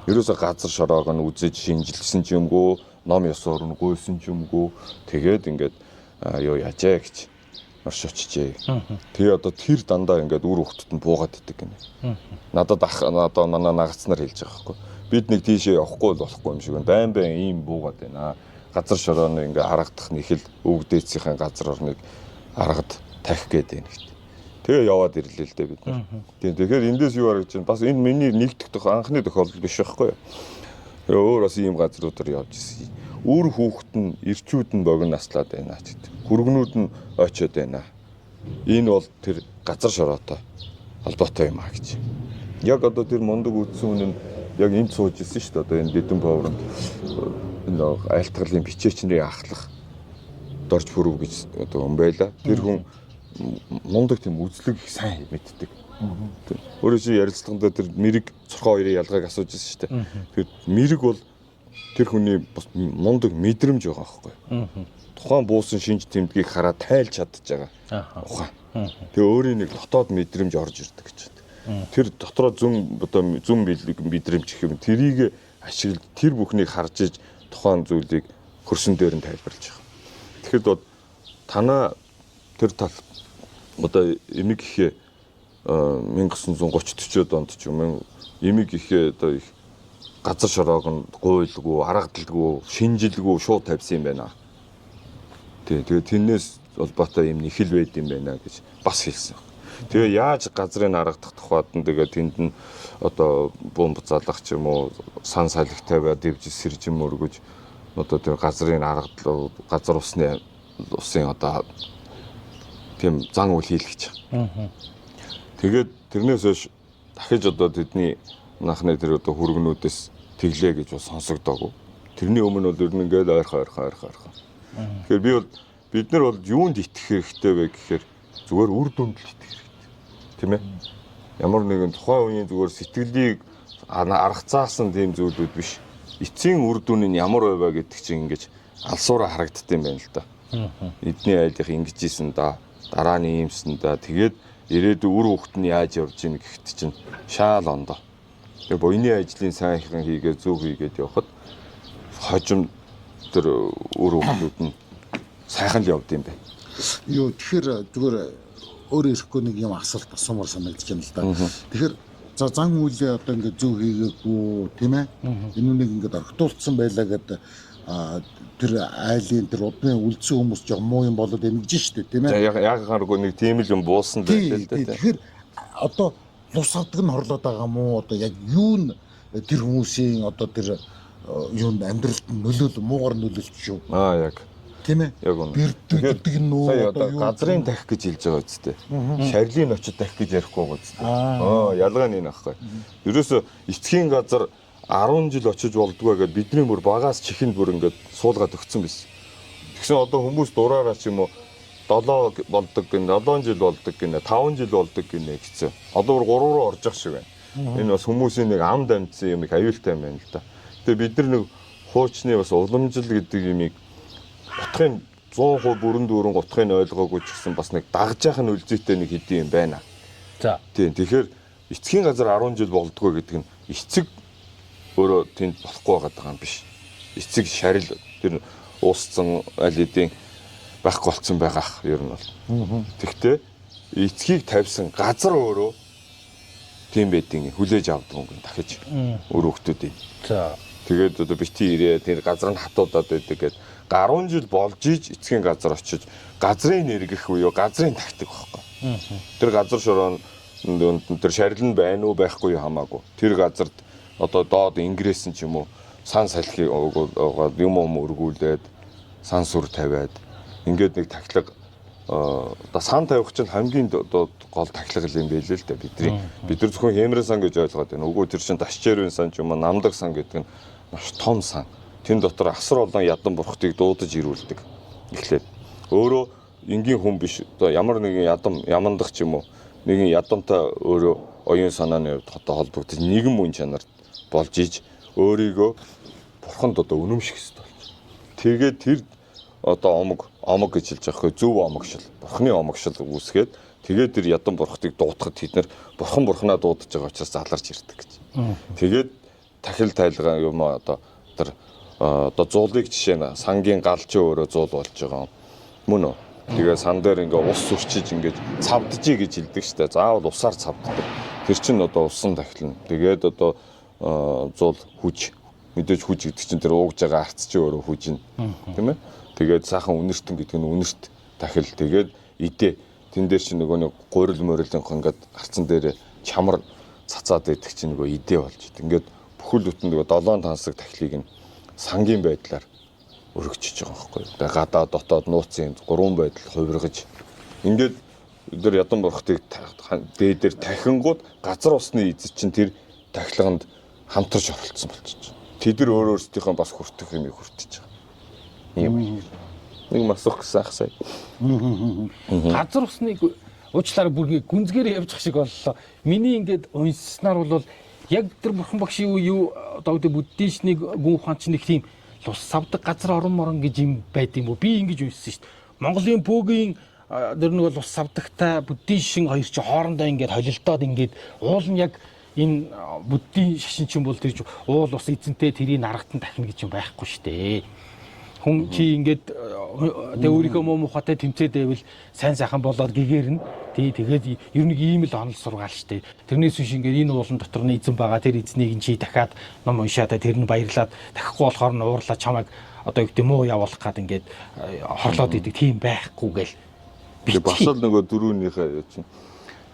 Ерөөсө газар шороог нь үзэж шинжилсэн ч юмгүй, ном ёсоор нь гуйсан ч юмгүй. Тэгээд ингээд юу яажээ гэж оршочжээ. Тэгээ одоо тэр дандаа ингээд үр хөвгтөд нь буугаад идэг гинэ. Надад манай нагацнаар хэлж байгаа байхгүй. Бид нэг тийшээ явахгүй л болохгүй юм шиг байна. Байн ийм буугаад байна. Газар шорооны ингээ харагдах нэхэл өвгдээцийн газар орныг аргад тахих гээд байна гэдэг. Тэгээ яваад ирлээ л дээ бид нар. Тэгэхээр эндээс юу харагдаж байна? Бас энэ миний нэгдэх анхны тохиолдол биш байхгүй юу? Өөр бас ийм газруудаар явж ирсэн. Үр хүүхэд нь ирчүүд нь богино наслаад байна гэдэг. Хүргнүүд нь очиод байна. Энэ бол тэр газар шороотой холбоотой юм а гэж. Яг одоо тэр мундаг үдсэн хүн нь яг энд сууж ирсэн шүү дээ. Одоо энэ Дэдэн Повронд энэ айлтгарлын бичээчнэрийн ахлах дорж бүрв гэж одоо хүн байла. Тэр хүн мундаг тийм үзлэг сайн мэддэг. Өөрөө чи ярилцлаганда тэр мэрэг цорхоо хоёрын ялгааг асууж ирсэн шүү дээ. Тэр мэрэг бол тэр хүний бас мундаг мэдрэмж байгаа байхгүй. Тухайн буусан шинж тэмдгийг хараад тайлж чадчих байгаа. Ухаан. Тэгээ өөрийн нэг дотоод мэдрэмж орж ирдэг гэж. Тэр дотроо зүн мэдрэмж гэх юм. Тэрийг ашиглаж тэр бүхнийг харж иж тухайн зүйлийг хөрсөн дээр нь тайлбарлаж байгаа. Тэгэхэд танаа тэр тал одоо эмиг ихээ 1930-40 онд ч юм эмиг ихээ одоо их газар шороог нь гуйлгүй, аргадалгүй, шинжилгүй шууд тавьсан юм байна. Тэгээд тэрнээс холбоотой юм нэхэл байд юм байна гэж бас хэлсэн. Тэгээ яаж газрыг аргадах тухайд нь тэгээд тэнд нь одоо бомб залгах ч юм уу, сан салхи тавиад дэвж сэржим өргөж одоо тэр газрыг аргадлаа, газар усын одоо тийм зан үйл хийлгэж байгаа. Тэгээд тэрнээс хойш дахиж одоо тэдний анхны тэр одоо хүргнүүдээс тэглээ гэж бас сонсогдоогүй. Тэрний өмнө бол ер нь ингээд ойрхон. Тэгэхээр бид нар бол юунд итгэх хэрэгтэй вэ гэхээр зүгээр үр дүнд л итгэх хэрэгтэй. Тийм ээ. Ямар нэгэн тухайн үеийн зүгээр сэтгэлийг аргацаасан тийм зүйлүүд биш. Эцсийн үр дүн нь ямар байв гэдэг чинь ингэж алсуураа харагддаг юм байна л да. Эдний айлынх ингэж ийсэн да. Дараа нь иймсэн да. Тэгээд ирээдүйн үр хөвгт нь яаж явж ийн гэхэд чинь шаал ондоо. Тэгээ буйны ажлын сайхан хийгээд зөв хийгээд явхад хожим тэр үр хөвгтүүд нь сайхан л явд юм байна. Юу тэгэхээр зүгээр өөрөө ирэхгүй нэг юм асуулт асуумар санагдаж байна л да. Тэгэхээр за зан үйлээ одоо ингээд зөв хийгээгүй тийм ээ. Энэ үнийг ингээд орхитуулсан байлаа гэдэг тэр айлын тэр удны үлдсэн хүмүүс жоо муу юм болоод эмгэж штэ тийм ээ. Яг гаргүй нэг тийм л юм буусан байлаа л да. Тэгэхээр одоо лус авдаг нь хорлоод байгаа мó одоо яг юу н тэр хүмүүсийн одоо тэр юунд амьдралд нөлөөл муугар нөлөөлч шүү. Яг тийм ээ. Яг үнэ. Бэрдэг нөө одоо газрын дахих гэж хэлж байгаа үстэй. Шарилын очид дахих гэж ярихгүй байгаа үстэй. Ялгаа нь энэ аахгүй. Ерөөсө эцгийн газар 10 жил очиж болдгоо гэдээ бидний бүр багаас чихэнд бүр ингээд суулгаад өгсөн байсан. Тэгсэн одоо хүмүүс дураараа ч юм уу 7 болдог гин 7 жил болдог гин 5 жил болдог гинэ гэсэн. Одоо бүр 3 руу орж ах шиг байна. Энэ бас хүмүүсийн нэг амд амьдсан юм их аюултай юм байна л да. Тэгээ бид нар нэг хуучны бас уламжил гэдэг юмыг утгын 100% бүрэн дүүрэн утгыг ойлгоогүй ч гэсэн бас нэг дагж яах нь үлзийтэй нэг хэдий юм байна. За. Тийм. Тэгэхээр эцгийн газар 10 жил болдгоо гэдэг нь эцэг өөрөө тэнд болохгүй байгаа юм биш. Эцэг шарил тэр уусцсан аль хэдийн байхгүй болсон байгаах ер нь бол. Тэгтээ эцгийг тавьсан газар өөрөө тийм байдгийн хүлээж авдаг юм дахиж өөр хүмүүсийн. За. Тэгээд одоо бити ирээ тэр газар нь хатуудаад байдаг гэд гаруун жил болж иж эцгийн газар очиж газрын нэргэх буюу газрын тактик байхгүй. Тэр газар шороо тэр шарил нь байна уу байхгүй юу хамаагүй. Тэр газарт одоо доод ингрессэн ч юм уу сан салхи юм өргүүлээд сан сүр тавиад ингээд нэг тахилга одоо сан тавих чинь хамгийн одоо гол тахилга юм байл л да бидний. Бид нар зөвхөн хэмрэн сан гэж ойлгоод байна. Үгүй тэр чинь ташчээрвэн сан ч юм уу намдаг сан гэдэг нь маш том сан. Тэн дотор асар олон ядан бурхтыг дуудаж ирүүлдэг. Эхлээд өөрөө энгийн хүн биш одоо ямар нэгэн ямандах ч юм уу нэгэн ядамтай өөрөө оюун санааны хувьд одоо холбогдож нэгэн мөн чанарт болж иж өөрийгөө бурханд одоо үнэмших хэрэгтэй болж. Тэгээд тэр одоо омог гэж хэлж байгаа хөө зөв омогшил бурхны омогшил үүсгээд тэгээд тэр ядан бурхтыг дуудахад тэд нар бурхнаа дуудаж байгаа учраас заларч ирдэг гэж. Тэгээд тахил тайлгаа юм одоо тэр одоо зуулыг жишээ нь сангийн галчин өөрөө зуул болж байгаа мөн үү. Тэгээ сан дээр ингээ ус сүрчиж ингээ цавджий гэж хэлдэг штэ. Заавал усаар цавддаг. Тэр чинь одоо усан тахилна. Тэгээд одоо зуул хүж мэдээж хүж гэдэг чинь тэр уугж байгаа арц чинь өөрөө хүжин тийм ээ. Тэгээд сайхан үнэртэн гэдэг нь үнэрт тахил. Тэгээд идэ тэн дээр чинь нөгөө нэг гурил морилынх ингээд арцан дээр чамар цацаад байдаг чинь нөгөө идэ болж ид. Ингээд бүхэл бүтэн нөгөө 7 тансаг тахилыг нь сангийн байдлаар өргөжж байгаа байхгүй. Тэгээ гадаа дотоод нууцын 3 байдал хувиргаж ингээд өдөр ядан бурхтыг дээдээр тахингууд газар усны эзэд чинь тэр тахилганд хамтарч оролцсон болчихж. Тэд нар өөр өөрсдийнхөө бас хүртэх юм хүртэж байгаа. Ийм нэг масах гэсэн ах сая. Газар усныг уучлаарай бүр гүнзгээр явж шиг боллоо. Миний ингээд унснаар бол яг тэр бурхан багшийн юу одоо үүд буддистник гүн ухаанч нэг тийм лус савдаг газар орон морон гэж юм байд юм уу? Би ингэж унссан шүү дээ. Монголын пөөгийн тэр нэг лус савдагтай буддийн шин хоёр чи хоорондоо ингээд холилдоод ингээд уул нь яг энэ буддийн шашин чинь бол тэр уул ус эзэнтэй тэрийг наргатан тахна гэж юм байхгүй шүү дээ. Хүн чи ингээд тэг өөрийнхөө муу мухатай тэмцээд байвал сайн сайхан болоод гэгэрнэ. Тэгээд ер нь ийм л онол сургаал штэ. Тэрнээс биш ингээд энэ уулан дотор нь эзэн байгаа тэр эзнийг чи дахиад ном уншаад тэр нь баярлаад дахихгүй болохоор нь уурлаа чамайг одоо юу гэдэг муу явуулах гад ингээд хорлоод идэг тийм байхгүй гээл. Би бас л нөгөө дөрөвнийхээ чинь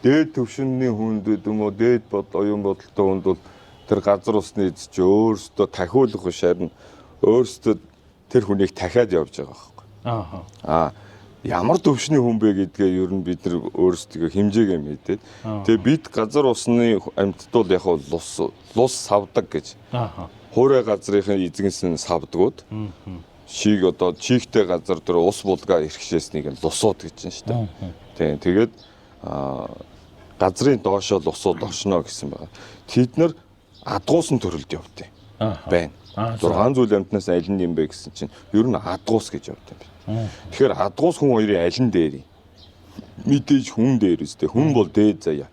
дээд төвшинний хүнд юм уу дээд оюун бодолтой хүнд бол тэр газар усны эз чи өөрөөсөө тахиулах биш харин өөрөөсөө тэр хүнийг дахиад явж байгаа байхгүй. Ямар төвшний хүн бэ гэдгээ ер нь бид нар өөрсдөө хэмжээгээ мэдээд тэгээ бид газар усны амьтдуул яг лус савдаг гэж. Хуурай газрынхын эзэгсэн савдгууд шийг одоо чигтэй газар дээр ус булгаа эрхшээснийг лусууд гэж байна шүү дээ. Тийм тэгээд газрын доошоо лусууд оршно гэсэн байгаа. Тэд нар адгуусан төрөлд явдیں۔ Байна. 6 зүйл амьтнаас аль нь юм бэ гэсэн чинь ер нь адгуус гэж явдیں۔ Тэгэхээр адгуус хүн хоёрын аль нь дээр юм? Мэдээж хүн дээр үстэй. Хүн бол дээд заяа.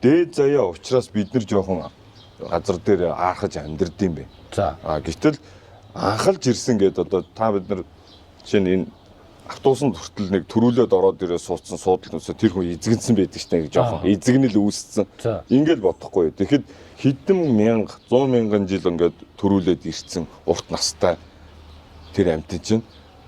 Дээд заяа учраас бид нар жоохон газар дээр аахаж амьдрд юм бэ. За. Гэтэл анхалж ирсэн гэдэг одоо та бид нар чинь энэ автобусанд хүртэл нэг төрүүлээд ороод ирээ суудсан суудлын өсө тэр хүн эзэгнсэн байдаг шнэ гэж жоохон эзэгнэл үүссэн. Ингээд бодохгүй. Тэгэхэд хэдэн мянга 100 мянган жил ингээд төрүүлээд ирсэн урт настай тэр амьтан чинь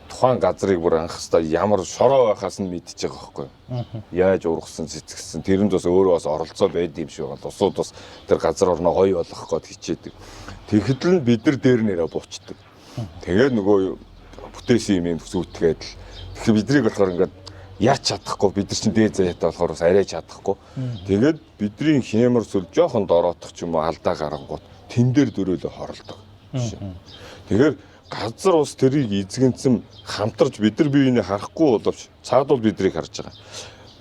тухайн газрыг бүр анх хэвээр ямар шороо байхаас нь мэдчихэж байгаа байхгүй юу. Яаж ургасан цэцгсэн тэрэнд бас өөрөө бас оролцоо байд юм шиг байна. Усууд бас тэр газар орноо гоё болгох гээд хичээдэг. Тэгэхэд л бид нар дээр нэрээ буучдаг. Тэгээд нөгөө бүтээсэн юм зүтгээд л тэгэхээр биднийг болохоор ингээд яаж чадахгүй бид нар чинь дээд заяатай болохоор бас арай чадахгүй. Тэгээд бидний хэмэр сүл жоохон дороотох ч юм уу алдаа гарангууд тэн дээр дөрөөлө хоролдог. Тэгэхээр газар ус тэрийг эзэгэнсэн хамтарч бид нар биеийг харахгүй боловч цаад бол бидрийг харж байгаа.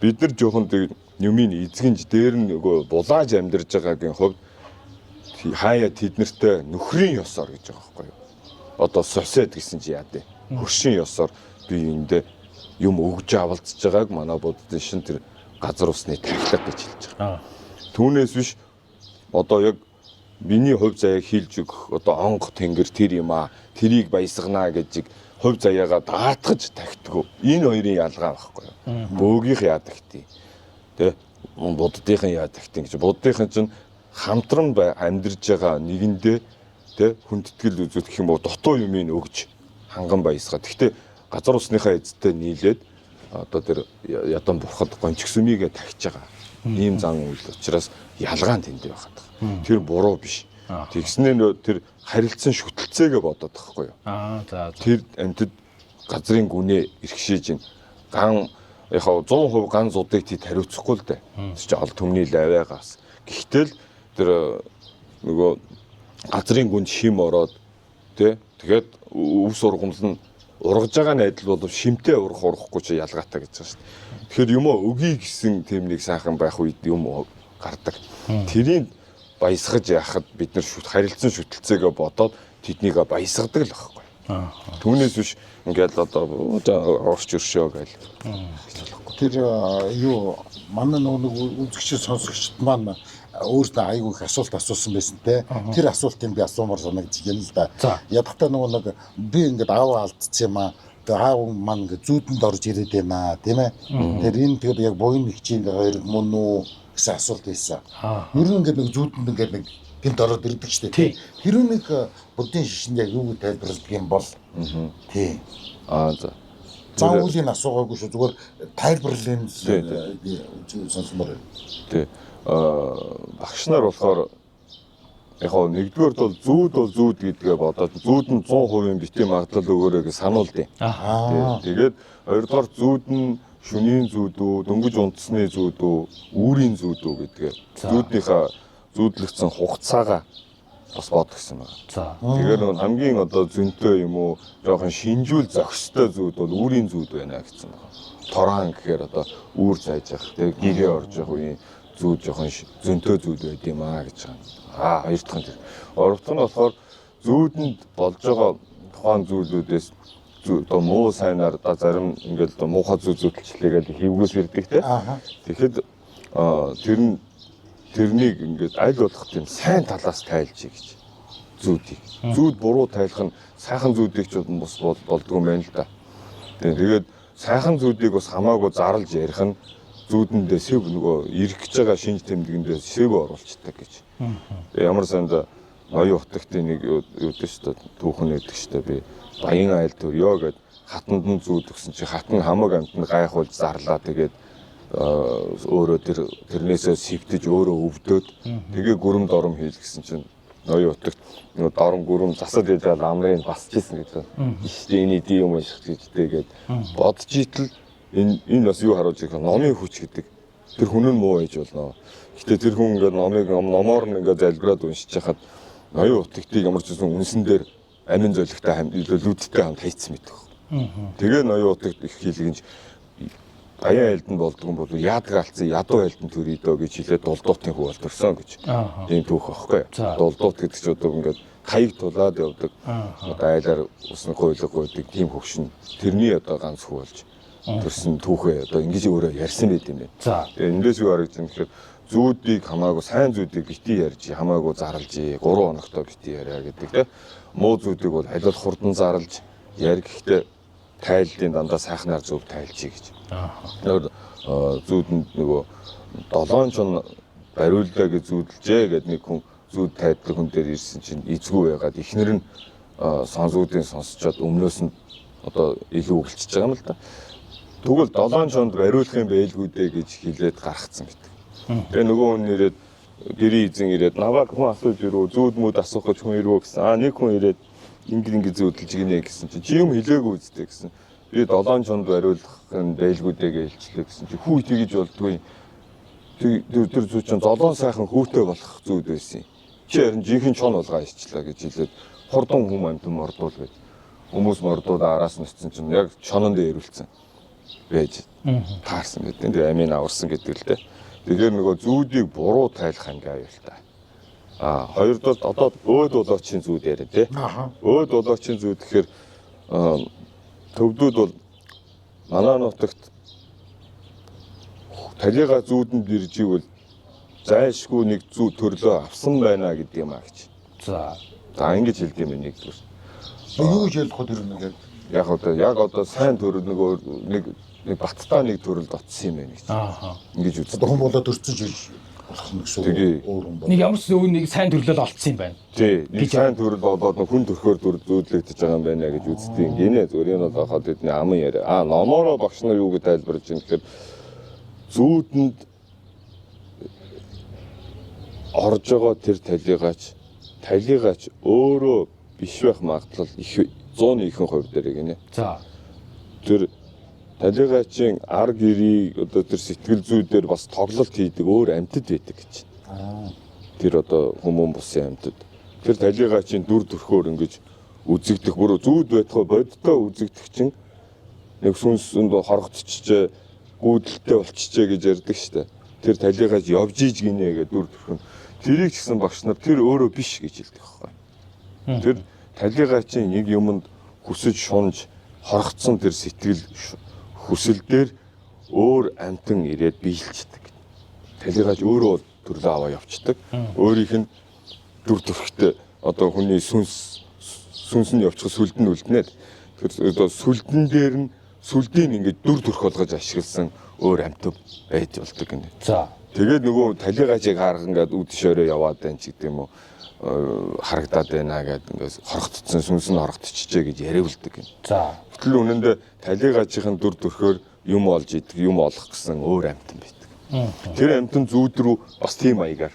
Бид нар жоохон юмыг эзэгэнж дээр нь нөгөө булааж амьдарж байгаагийн хувьд хаяа тэднэртэй нөхрийн ёсоор гэж байгаа байхгүй юу. Одоо сосед гэсэн чи яа дээ. Хөршийн ёсоор би эндээ юм өгж авалцж байгааг манай буддын шин тэр газар усны тахилга гэж хэлж байгаа. Түүнээс биш одоо яг миний хувь заяаг хийлж өгөх одоо онго тэнгэр тэр юм аа тэрийг баясгана гэж хувь заяагаа даатгаж тахтгүй. Энэ хоёрын ялгаа байхгүй юу? Бөөгийнх яадаг тий. Тэ буддынхан яадаг тий гэж. Буддынхан чинь хамтран амьдарж байгаа нэгэндээ тэ хүндэтгэл үзүүлэх гэх юм бол дутуу юмыг өгж ханган баясгаа. Гэхдээ газар усныхаа эзэдтэй нийлээд одоо тэр ядан бурхад гончгсүмийгээ тахиж байгаа. Ийм зан үйл учраас ялгаан тэндээ байхад. Тэр буруу биш. Тэгснээр тэр харилцан шүтэлцээгээ бодоод байхгүй юу? За. Тэр амьтад газрын гүнээ эрхшээж ин ган яг 100% ган зуудыг тэд хариуцахгүй л дээ. Тэр чинь ол төмний лаваагаас. Гэхдээ л тэр нөгөө газрын гүнд шим ороод тэгээд өв сургамл нь ургаж байгаа найдал бол шимтэй урахгүй ч ялгаатай гэж байгаа шүү дээ. Тэгэхээр юм өгье гэсэн тийм нэг сайхан байх үед юм гардаг. Тэрийг баясгаж яхад бид нар харилцан шүтэлцээгээ бодоод тэднийг баясгадаг л байхгүй. Түүнээс биш ингээд одоо орч өршөө гээл. Тэр юу манай нэг үзэгч сонсогчд маань өөртөө айгүй их асуулт асуусан байсан те. Тэр асуултыг би асуумаар санагдчихээн л да. Ядахтаа нэг би ингээд аав алдсан юм аа. Тэгээ аав маань ингээд зүүдэнд орж ирээд байна тийм ээ. Тэр энэ тэгээд яг буйн нэгчийн хоёр мөн үү гэсэн асуулт байсан. Ер нь ингээд нэг зүүдэнд ингээд нэг гинт ороод ирдэг шүү дээ. Тэр нэг буддын шишинд яг юу тайлбарладаг юм бол тий. За. За үлийн асуугаагүй шүү зүгээр тайлбарлалын сонсомоор. Тий. Багш нар болохоор яг нэгдүгээр бол зүүд гэдгээ бодоод зүүд нь 100% битгий магадлал өгөөрэй гэж сануулдیں۔ Тэгээд хоёрдугаар зүүд нь шөнийн зүүд үү, дөнгөж унтсны зүүд үү, үүрийн зүүд үү гэдгээ зүүднийхээ зүүдлэгдсэн хугацаагаа бас бодгсон байна. Тэгэхээр нөгөө хамгийн одоо зөнтөө юм уу, жоохон шинжүүл зохистой зүүд бол үүрийн зүүд байна гэсэн байна. Торон гэхээр одоо үүр зайж явах, тэгээд гигээ орж явах үеийн зүүд жоохон зөнтөө зүүд байд юм аа гэж байна. Хоёр дахь нь. Гурав дахь нь болохоор зүүдэнд болж байгаа тухайн зүйлүүдээс одоо муу сайнаар зарим ингээл одоо муухай зүйдлчлээгээл хийвгээс ирдэг те. Тэгэхэд тэрнийг ингээд аль болох тийм сайн талаас тайлжээ гэж зүүдийг. Зүүд буруу тайлах нь сайхан зүүдийг ч бас болдгоо юм байна л да. Тэгээд сайхан зүүдийг бас хамаагүй зарлж ярих нь зүүдэндээ сэв нөгөө ирэх гэж байгаа шинж тэмдэгэндээ сэв оруулцдаг гэж. Ямар санд ноён утагтын нэг юу гэдэг шүү дээ түүхэн өгдөг шүү дээ би баян айл төрё гэд хатанд нь зүүд өгсөн чи хатан хамаг амтнд гайхуулж зарлаа тэгээд өөрөө тэрнээсээ сэвтэж өөрөө өвдөөд тэгээ гүрэм дором хийл гэсэн чинь ноён утагт нөгөө дором гүрэм засаад яж ламрыг басчихсан гэж байна. Иштэй энэ ди юм шиг гэж тэгээд бодож итэл энэ бас юу харуулж байгаа номын хүч гэдэг тэр хүн нь муу байж болно. Гэтэ тэр хүн ингээд номоор нь ингээд залбираад уншиж хахад ноён утагтыг ямар ч үсэн үнсэн дээр амин золигтой лүүдтэй хамт хайцсан мэдэх. Тэгээ ноён утагт их хийлгэнж баян айлдан болдгоо бол яадаг алдсан ядуу айлдан төрий дөө гэж хэлээд дулдуутын хүү болторсон гэж. Тийм түүх аахгүй. Дулдуут гэдэг чинь одоо ингээд хаяг тулаад явдаг. Одоо айлаар усны гойлог гойдаг тийм хөвшин тэрний одоо ганц хүү болж төрсөн түүхээ одоо ингэж өөрөө ярьсан байт юм байна. Тэгээ эндээс юу харагдаж байна гэхээр зүүдийг хамаагүй сайн зүүдийг бити ярьж хамаагүй зарлж 3 хоногтой бити яриа гэдэг те. Муу зүүдийг бол аль болох хурдан зарлж яар гэхдээ тайлдын дандаа сайхнаар зөв тайлжий гэж. Зүүдэнд нөгөө 7 чон бариулдаа гэж зүүдэлжээ гэдэг нэг хүн зүүд тайлдаг хүн дээр ирсэн чинь эзгүй байгаад ихнэр нь зүүдийн сонсчоод өмнөөс нь одоо илүү өгөлчж байгаа юм л да. Тэгвэл 7 чонд бариулах юм байлгүй дээ гэж хэлээд гаргацсан гэдэг. Тэгээ нөгөө хүн ирээд гэрийн эзэн ирээд наваг хүн асууж ирүү зүүд мөд асуух гэж хүн ирүү гэсэн. Нэг хүн ирээд ингэ зүүдэлж гинэ гэсэн чинь чи юм хэлээгүй үстэй гэсэн. Би 7 чонд бариулах юм байлгүй дээ гэж хэлчихлээ гэсэн чи хүү тэгэж болдгүй. Тэр зүүд чинь золон сайхан хүүтэй болох зүүд байсан. Чи харин жинхэнэ чон болгоо иччлаа гэж хэлээд хурдан хүм амт мордуул гэж. Хүмүүс мордууд араас нь очсон чинь яг чонон дээр ирүүлсэн. Байж таарсан гэдэг. Тэгээ амийн аварсан гэдэг л дээ. Тэгэхээр нөгөө зүүдийг буруу тайлах анги аюултай. Хоёрдугаар одоо өөд болоочийн зүүд яриа тий. Өөд болоочийн зүүд гэхээр төвдүүд бол манай нутагт талига зүүдэнд ирж ивэл зайлшгүй нэг зүү төрлөө авсан байна гэдэг юм а гэж. За ингэж хэлдэг юм нэгдүгээр. Юу гэж ялах вэ тэр нэгээд? яг одоо сайн төрөл нөгөө нэг баттаа нэг төрөлд оцсон юм байна гэж. Ингэж үздэг. Одоо хүн болоод төрсөн жил болох нь гэсэн өөр хүн байна. Нэг ямар ч зөв нэг сайн төрлөд олцсон юм байна. Тий. Нэг сайн төрөл болоод хүн төрхөөр зүүдлэгдэж байгаа юм байна гэж үздэг. Гинэ зүгээр энэ бол хаад эдний аман яриа. Номороо багш нар юу гэж тайлбарлаж байна гэхээр зүүдэнд орж байгаа тэр талигаач өөрөө биш байх магадлал их 100% дээр гинэ. За. Тэр талигаачийн ар гэрийг одоо тэр сэтгэл зүйдээр бас тоглолт хийдэг өөр амьтад байдаг гэж. Тэр одоо хүмүүн бусын амьтад. Тэр талигаачийн дүр төрхөөр ингэж үзэгдэх бүр зүүд байтугай бодтой үзэгдэх чинь нэг сүнсэнд хорогдчихжээ, гүйдэлтэй болчихжээ гэж ярьдаг штэ. Тэр талигаач явж ийж гинэ гэдэг дүр төрх нь. Тэрийг ч гэсэн багш нар тэр өөрөө биш гэж хэлдэг байхгүй. Тэр талигаачийн нэг юмд хүсэж шунж хорогдсон тэр сэтгэл хүсэл дээр өөр амтан ирээд биелчдэг. Талигаач өөрөө төрлөө аваа явцдаг. Өөрийнх нь дүр төрхтэй одоо хүний сүнс нь явчих сүлд нь үлднээд тэр одоо сүлдэн дээр нь сүлдийг ингээд дүр төрх болгож ашигласан өөр амт байж болдог гэнэ. За. Тэгээд нөгөө талигаачийг харах ингээд үдшөөрөө яваад байна ч гэдэг юм уу харагдаад байна гэдэг ингээд хорогдсон сүнс нь хорогдчихжээ гэж яриулдаг гэнэ. За. Гэтэл үнэндээ талигаачийн дүр төрхөөр юм олж идэг, юм олох гэсэн өөр амтан байдаг. Тэр амтан зүүд рүү бас тийм маягаар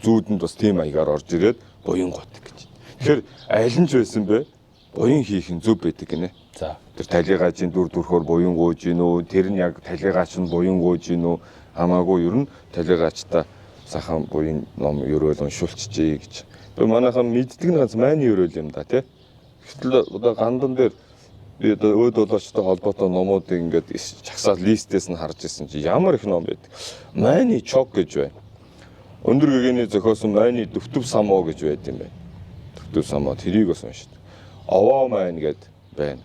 зүүдэнд бас тийм маягаар орж ирээд буян готдаг гэж. Тэгэхээр аль нь ч байсан бэ буян хийх нь зөв байдаг гинэ. За. Тэр талигаачийн дүр төрхөөр буян гууж гин үү, тэр нь яг талигаач нь буян гууж гин үү хамаагүй ер нь талигаачтай сайхан буян ном ерөөл уншуулчихъя гэж. Тэр манайхан мэддэг нь ганц майны ерөөл юм да тий. Гэтэл одоо гандан дээр би одоо өөд болоочтой холбоотой номуудыг ингээд чагсаад листээс нь харж ирсэн чи ямар их ном байдаг. Майны чок гэж байна. Өндөр гэгэний зохиосон майны дөв самоо гэж байд юм байна. Дөв самоо тэрийг бас уншдаг. Овоо майн гэд байна.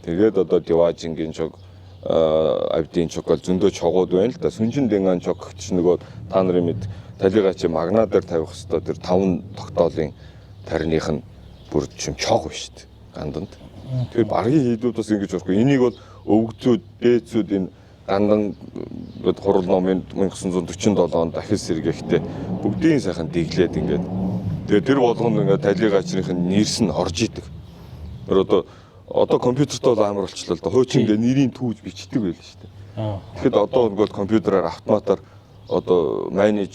Тэгээд одоо диважингийн чок авдийн чок бол зөндөө чогууд байна л да. Сүнжин дэнган чок гэж нөгөө та нарын мэд талигаачийн магна дээр тавих хэвээр тэр 5 тогтоолын тарных нь бүр чим чог байна шүү дээ. Ганданд. Тэр баргийн хийдүүд бас ингэж болохгүй. Энийг бол өвгцүүд, дээдсүүд энэ гандан хурал номын 1947 онд дахин сэргээхдээ бүгдийн сайхан дэглээд ингээд. Тэгээ тэр болгонд ингээд талигаачных нь нэрс нь орж идэг. Тэр одоо компьютерт бол амар болчихлоо л да. Хуучин ингээд нэрийн түүж бичдэг байл шүү дээ. Тэгэхэд одоо ингээд компьютераар автоматар одоо майны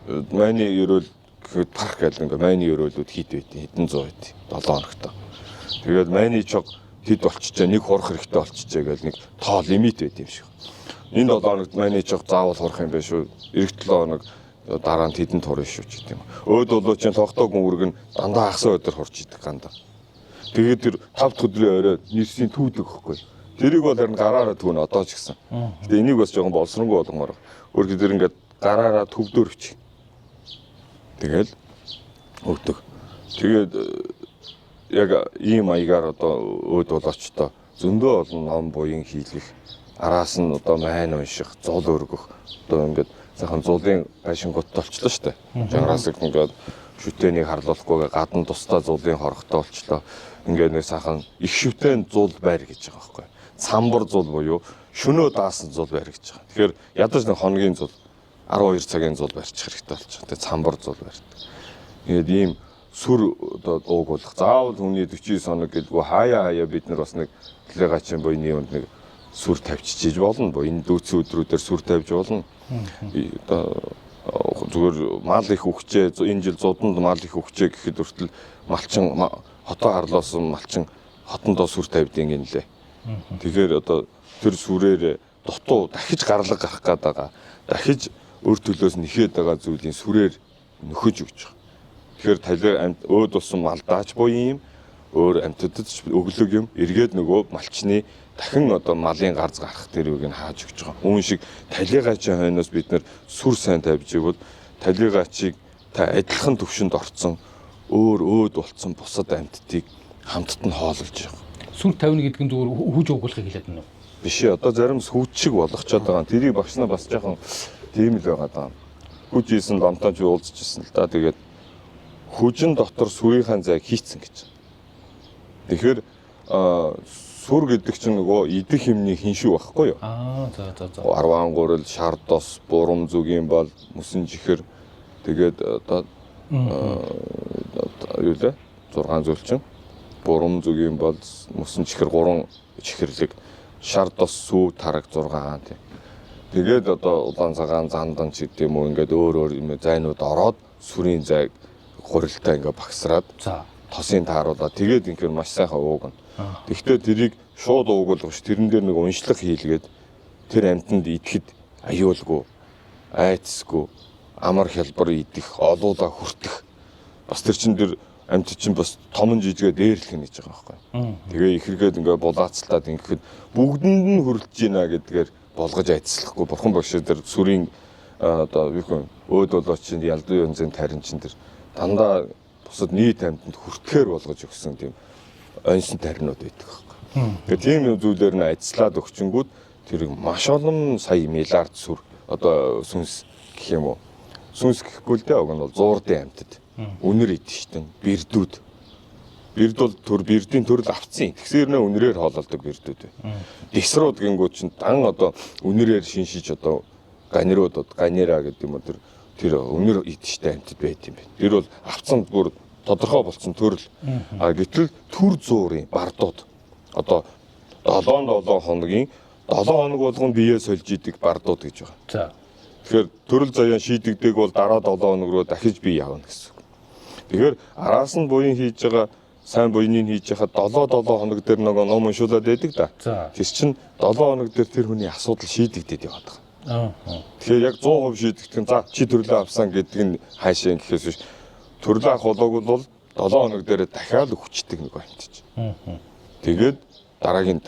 ерөөл гэхэд тарах гэдэг ингээд майны ерөөлүүд хэд байт хэдэн зуун байт 7 хоногт. Тэгээд майны чог хэд болчихжээ нэг хурах хэрэгтэй болчихжээ гэж нэг тоо лимит байт юм шиг. Энэ 7 хоногт майны чог заавал хурах юм байна шүү. Эх 7 хоног дараа нь хэдэн турна шүү ч гэдэг юм. Өөд болоо чинь тогтоог үүрэг нь дандаа хагас өдөр хурж идэг гандаа. Тэгээд тэр 5 дахь өдрийн орой нэрсийн түүдэг хөхгүй. Тэрийг бол харин гараараа түүн одоо ч гэсэн. Гэтэ энийг бас жоохон болсронгүй болгомоор. Өөрөөр хэлбэл ингээд гараараа төвдөөрч. Тэгэл өгдөг. Тэгээд яг ийм маягаар одоо өөд болоочтой зөндөө олон ном буян хийлгэх, араас нь одоо майн унших, зул өргөх. Одоо ингээд сайхан зулын гашингот болчлоо шүү дээ. Жанраас ингээд шүтэнийг харлуулахгүйгээ гадна тусдаа зулын хорогтой болчлоо. Ингээд нэг сайхан их шүтэн зул байр гэж байгаа байхгүй. Самбар зул буюу шөнөө даасан зул байр гэж байгаа. Тэгэхээр ядаж нэг хоногийн зул 12 цагийн зул барьчих хэрэгтэй болж байгаа. Тэгээ самбар зул барьдаг. Тэгээд ийм сүр одоо дуугуулах. Заавал хүний 49 хоног гэлгүй хаяа бид нар бас нэг талигаачийн буйны өнд нэг сүр тавьчихж болно. Энэ дүүцэн өдрүүдээр сүр тавьж болно. Одоо зүгээр мал их өгчээ энэ жил зуданд мал их өгчээ гэхэд хүртэл малчин хотоо харлоосон малчин хотондоо сүр тавьдیں۔ Гинлээ. Тэгэхээр одоо тэр сүрээр дутуу дахиж гарлаг гарах гээд байгаа. Дахиж өөр төлөөс нэхээд байгаа зүйлийн сүрээр нөхөж өгч байгаа. Тэгэхээр талиа амьд өөд болсон малдаач буюу юм өөр амьтадад ч өглөг юм эргээд нөгөө малчны дахин одоо малын гарц гарах тэрүүг нь хааж өгч байгаа. Үүн шиг талигаачийн хойноос бид нар сүр сайн тавьж игэл талигаачийг та адилхан төвшөнд орцсон өөр өөд болцсон бусад амьтдыг хамтд нь хоололж байгаа. Сүр тавина гэдэг нь зүгээр хүүж өгүүлэхийг хэлээд байна уу? Биш ээ, одоо зарим сүвч шиг болгочоод байгаа. Тэрийг багш нар бас жоохон тийм л байгаа даа. Хүж ийсэн ломтооч уулзчихсан л да. Тэгээд хүжин дотор сүрийнхаа зайг хийцэн гэж. Тэгэхээр сүр гэдэг чинь нөгөө идэх хэмний хиншүү байхгүй юу? За. Арван гурил, шар дос, бурам зүгийн бол, мөсөн жихэр тэгээд одоо юу лээ? 6 зүйл чинь. Бурам зүгийн бол, мөсөн жихэр 3 чихэрлэг, шар дос, сүү, тараг 6 тийм. Тэгээд одоо улаан цагаан зандан ч гэдэг юм уу ингээд өөр юм зайнууд ороод сүрийн зайг гурилтай ингээд багсраад тосын тааруулаад тэгээд ингээд маш сайхан уугна. Тэгвэл тэрийг шууд уугуулгаш тэрэн дээр нэг уншлах хийлгээд тэр амьтанд идэхэд аюулгүй, айцсгүй, амар хялбар идэх, олуулаа хүртэх. Бас тэр чин тэр амьд чинь бас том жижигээ дээрлэх нь гэж байгаа байхгүй. Тэгээ ихэргээд ингээд булаацлаад ингээд бүгдэнд нь хүрэлж гинэ гэдгээр болгож айцлахгүй бурхан багш дээр сүрийн одоо юу гэх өөд болоо чинь ялдуу янзын тарин чин тэр дандаа бусад нийт амьтанд хүртэхээр болгож өгсөн тийм оньсон таринууд байдаг байхгүй. Тэгээ тийм зүйлээр нь айцлаад өгчингүүд тэрийг маш олон сая миллиард сүр одоо сүнс гэх юм уу. Сүнс гэхгүй л дээ уг нь бол зуурдын амьтад үнэр идчихтэн бэрдүүд. Бэрд бол төр бэрдийн төрөл авцсан. Тэгсэрнээ үнрээр хоололдог бэрдүүд бай. Десрууд гингүүд чинь дан одоо үнрээр шиншиж одоо ганируудад ганира гэдэг юм уу тэр үнэр идчихтэй амьтад байт юм байна. Тэр бол авцсанд бүр тодорхой болсон төрөл. Гэтэл төр зуурын бардууд одоо 7 хоногийн 7 хоног болгон биеэ сольж идэг бардууд гэж байгаа. За. Тэгэхээр төрөл заяа шийдэгдэг бол дараа 7 хоног руу дахиж бие явна гэсэн. Тэгэхээр араас нь буян хийж байгаа сайн буйныг хийж яхад 7 хоног дээр нөгөө ном уншуулад байдаг да. Тэр чинь 7 хоног дээр тэр хүний асуудал шийдэгдээд яваад байгаа. Тэгэхээр яг 100% шийдэгдэх нь за чи төрлөө авсан гэдэг нь хаашаа гэхээс биш. Төрлөө авах болоогүй бол 7 хоног дээр дахиад хүчдэг нэг амьтж. Тэгээд дараагийн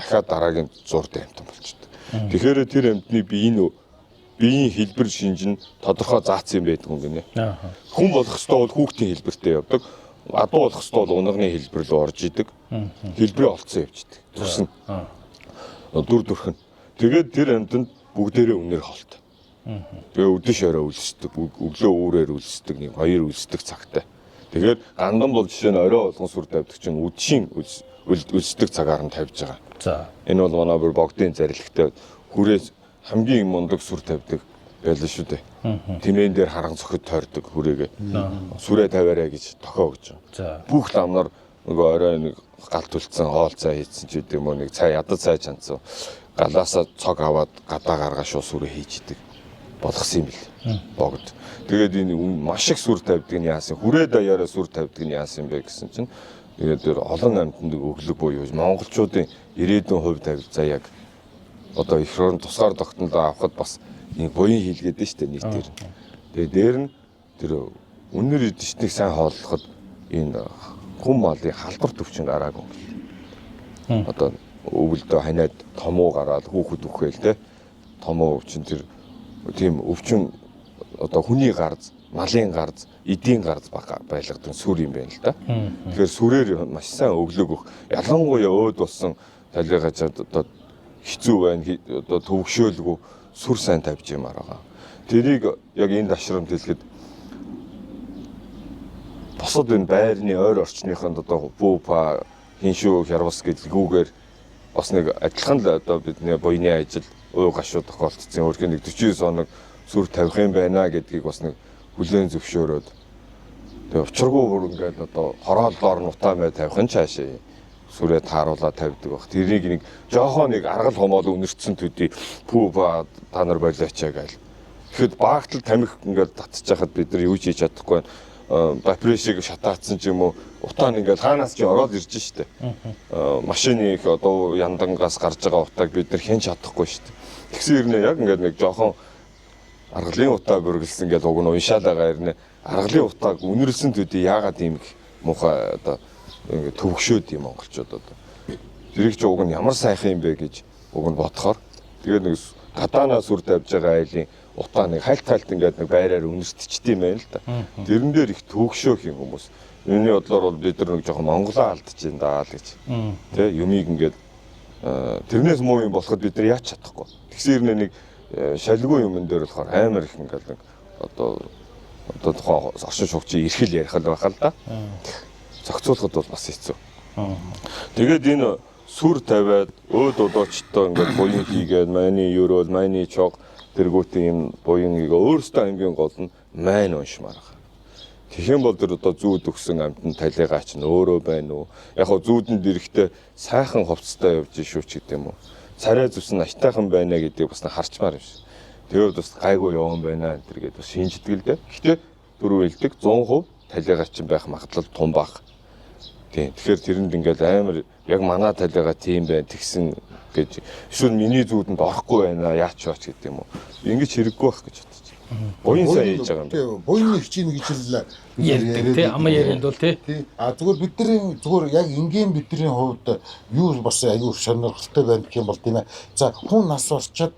зурд амьтан болчихдог. Тэгэхээр тэр амьтны биеийн хэлбэр шинжин тодорхой заасан юм байдаг юм гинэ. Хүн болох ёстой бол хүүхдийн хэлбэртэй явдаг. Адуу болох ёстой бол унганы хэлбэр рүү орж идэг. Хэлбэрээ олцсон явждаг. Тусна. Дүр төрхөн. Тэгээд тэр амьтанд бүгдээрээ үнээр хоолтой. Тэгээ өдөш орой үлсдэг, өглөө үүрээр үлсдэг, нэг хоёр үлсдэг цагтай. Тэгэхээр гандан бол жишээ нь орой болгон сүр тавьдаг чинь үдшийн үлсдэг цагаар нь тавьж байгаа. За. Энэ бол манай бүр богдын зарилгатай хүрээс хамгийн мундаг сүр тавьдаг байлаа шүү дээ. Тэмээн дээр харан цохид тойрдог хүрээгээ. Сүрээ тавиараа гэж тохио гэж байгаа. За. Бүх ламнар нөгөө орой нэг галт үлдсэн хоол цай хийсэн ч гэдэг юм уу нэг цай ядад цай чанцсан. Галаасаа цог аваад гадаа гаргаа шууд сүрээ хийж идэг. Болгосон юм бил. Богд. Тэгээд энэ маш их сүр тавьдаг нь яасан. Хүрээ даяараа сүр тавьдаг нь яасан бэ гэсэн чинь тэгээд тэр олон амьтанд өглөг буюу монголчуудын ирээдүйн хувь тавилзаа яг одоо их орон тусгаар тогтнолоо авахд бас нэг буян хийлгээд нь штэ нийтээр. Тэгээд дээр нь тэр үнэр идчихнийг сайн хооллоход энэ хүн малын халдвар төвчин гараагүй юм. Одоо өвөлдөө ханиад томуу гараад хүүхэд үхэл те. Томуу өвчин тэр тийм өвчин одоо хүний гарц, малын гарц, эдийн гарц байлгадаг сүр юм байна л да. Тэгэхээр сүрээр маш сайн өглөг өгөх. Ялангуяа өөд болсон талигаж одоо хэцүү байна, одоо төвөгшөөлгүй сүр сайн тавьж юмар байгаа. Тэрийг яг энэ ташрамд хэлэхэд босод энэ байрны ойр орчныханд одоо пупа, хиншүү, хярвас гэдгүүгээр бас нэг адилхан л одоо бидний буйны ажил уу гашуу тохиолдсон. Өөрөөр нэг 49 хоног сүр тавих юм байна гэдгийг бас нэг хүлээн зөвшөөрөөд тэгээ учиргүй бүр ингээд одоо хорооллоор нутаа мэ тавих нь цаашаа сүрээ тааруулаад тавьдаг баг. Тэрийг нэг жоохоо нэг аргал хомоол үнэрсэн төдий пүүба та нар болиочаа гээл. Тэгэхэд багтал тамхи ингээд татчихад бид нар юу ч хийж чадахгүй байна. Бапрешиг шатаацсан ч юм уу утаа ингээд хаанаас ч ороод ирж штэ. Машины их одоо яндангаас гарч байгаа утааг бид нар хэн чадахгүй штэ. Тэгсэн хэрнээ яг ингээд нэг жоохоо аргалын утаа бүргэлсэн гэж уг нь уншаал байгаа хэрнээ аргалын утааг үнэрлсэн төдий яагаад ийм их муухай одоо ингээд төвөгшөөд юм монголчууд одоо. Тэрийг ч уг нь ямар сайхан юм бэ гэж уг нь бодохоор тэгээд нэг гадаанаа сүр тавьж байгаа айлын утаа нэг хальт ингээд нэг байраар үнэртчихдээ юм байна л да. Тэрэн дээр их төвөгшөөх юм хүмүүс. Миний бодлоор бол бид нар нэг жоохон монголоо алдчихээн даа л гэж. Тэ юмыг ингээд тэрнээс муу юм болоход бид нар яаж чадахгүй. Тэгсэн хэрнээ нэг шалгүй юмн дээр болохоор амар их ингээд нэг одоо тухайн оршин суугчийн эрхэл ярих л байхаа л да. Зохицуулахад бол бас хэцүү. Тэгээд энэ сүр тавиад өөд удаачтай ингээд буян хийгээд майны ерөөл, майны чог тэргүүтийн юм буяныг өөрөөсөө ангийн гол нь майн уншмаар байгаа. Тэгэх юм бол тэр одоо зүүд өгсөн амтны талигаа чинь өөрөө байна уу? Яг хоо зүүдэнд ирэхдээ сайхан хувцастай явж шүү ч гэдэг юм уу? Царай зүсэн аштайхан байна гэдгийг бас харчмаар юм шиг. Тэгээд бас гайгүй явсан байна энэ төр гэдээ бас шинждэг л дээ. Гэхдээ дөрөв хэлдэг 100% талигаа чинь байх магадлал том баг. Тийм. Тэгэхээр тэрэнд ингээд амар яг манай талигаа тийм байна тэгсэн гэж эсвэл миний зүүдэнд орохгүй байна яач бач гэдэг юм уу? Ингэж хэрэггүй байх гэж бодчих. Буян сайн хийж байгаа юм. Тийм. Буян их чинь гэж л ярьдаг тий ама ярианд бол тий. А зүгээр бидний зүгээр яг энгийн бидний хувьд юу бас аюу сонирхолтой байна гэх юм бол тийм ээ. За хүн нас орчоод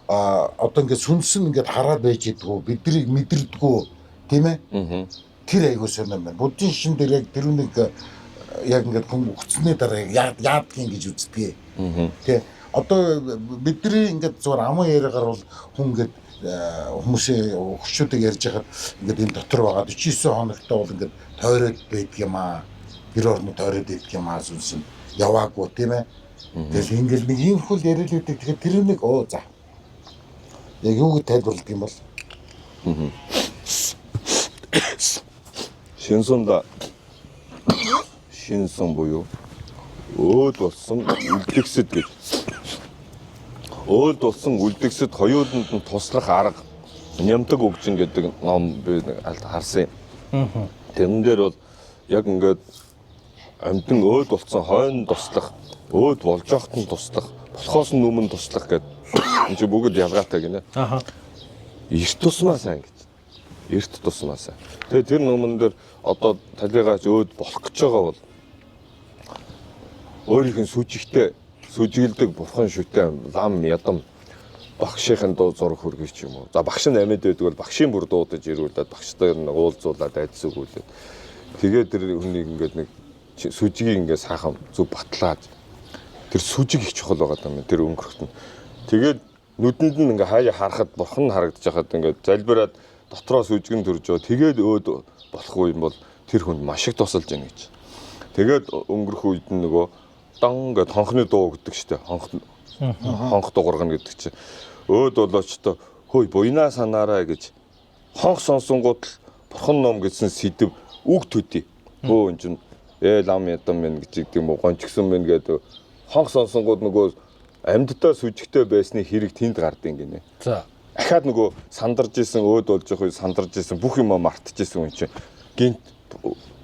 одоо ингээд сүнсэн ингээд хараад байж идэггүй биднийг мэдэрдэггүй тийм ээ. Тэр аюу сонирхол байна. Буддийн шин дээр яг тэр нэг яг ингээд хүн өгцсөний дараа яадгийн гэж үздэг. Тэ одоо бидний ингээд зүгээр аман яриагаар бол хүн ингээд хүмүүсийн өгчүүдийг ярьж байхад ингээд энэ дотор байгаа 49 хоногтой бол ингээд тойроод байдаг юм аа. Гэр орнод тойроод байдаг юм аа сүнсэн яваагүй тийм ээ. Тэгэл ингээд нэг юм хөл яриад байдаг. Тэгэхээр тэр нэг за. Яг юу гэж тайлбарлах юм бол шинсэн буюу өөд болсон үлдгэсэд гэж. Өөд болсон үлдгэсэд хоёуланд нь туслах арга нямдаг өгжин гэдэг ном би харсан юм. Тэрэн дээр бол яг ингээд амьтан өөд болсон хойно туслах, өөд болж явахт нь туслах, болохоос нь өмнө туслах гэдэг энэ ч бүгд ялгаатай гинэ. Эрт тусмаа сайн гэж. Эрт тусмаа сайн. Тэгээ тэр номон дээр одоо талигаач өөд болох гэж байгаа бол өөрийнх нь сүжиглдэг бурхан шүтээ лам ядам багшийн дуу зураг хөргөж юм уу. За багш нь амьд байдаг бол багшийн бүр дуудаж ирүүлээд багштай нэг уулзуулаад айдас өгүүлээд тэгээд тэр хүнийг ингээд нэг сүжигийг ингээд саахан зүг батлаад тэр сүжиг их чухал байгаа юм тэр өнгөрөхт нь. Тэгээд нүдэнд нь ингээд хаяа харахад бурхан харагдаж хахад ингээд залбираад дотроо сүжигэн төрж байгаа. Тэгээд өөд болохгүй юм бол тэр хүнд маш их тусалж яана гэж. Тэгээд өнгөрөх үед нь нөгөө дан гэд хонхны дуу гэдэг штэ. Хонх дуургана гэдэг чинь. Өөд болоочтой хөөе буйнаа санаарай гэж хонх сонсонгууд л бурхан ном гэсэн сэдв үг төдий. Хөө энэ чинь лам ядам мэн гэж гэдэг юм уу гончгсон мэн гэдэг хонх сонсонгууд нөгөө амьдтай сүжигтэй байсны хэрэг тэнд гардыг гинэ. За. Ахаад нөгөө сандарж исэн өөд болж байгаа сандарж исэн бүх юм мартаж исэн хүн чинь гинт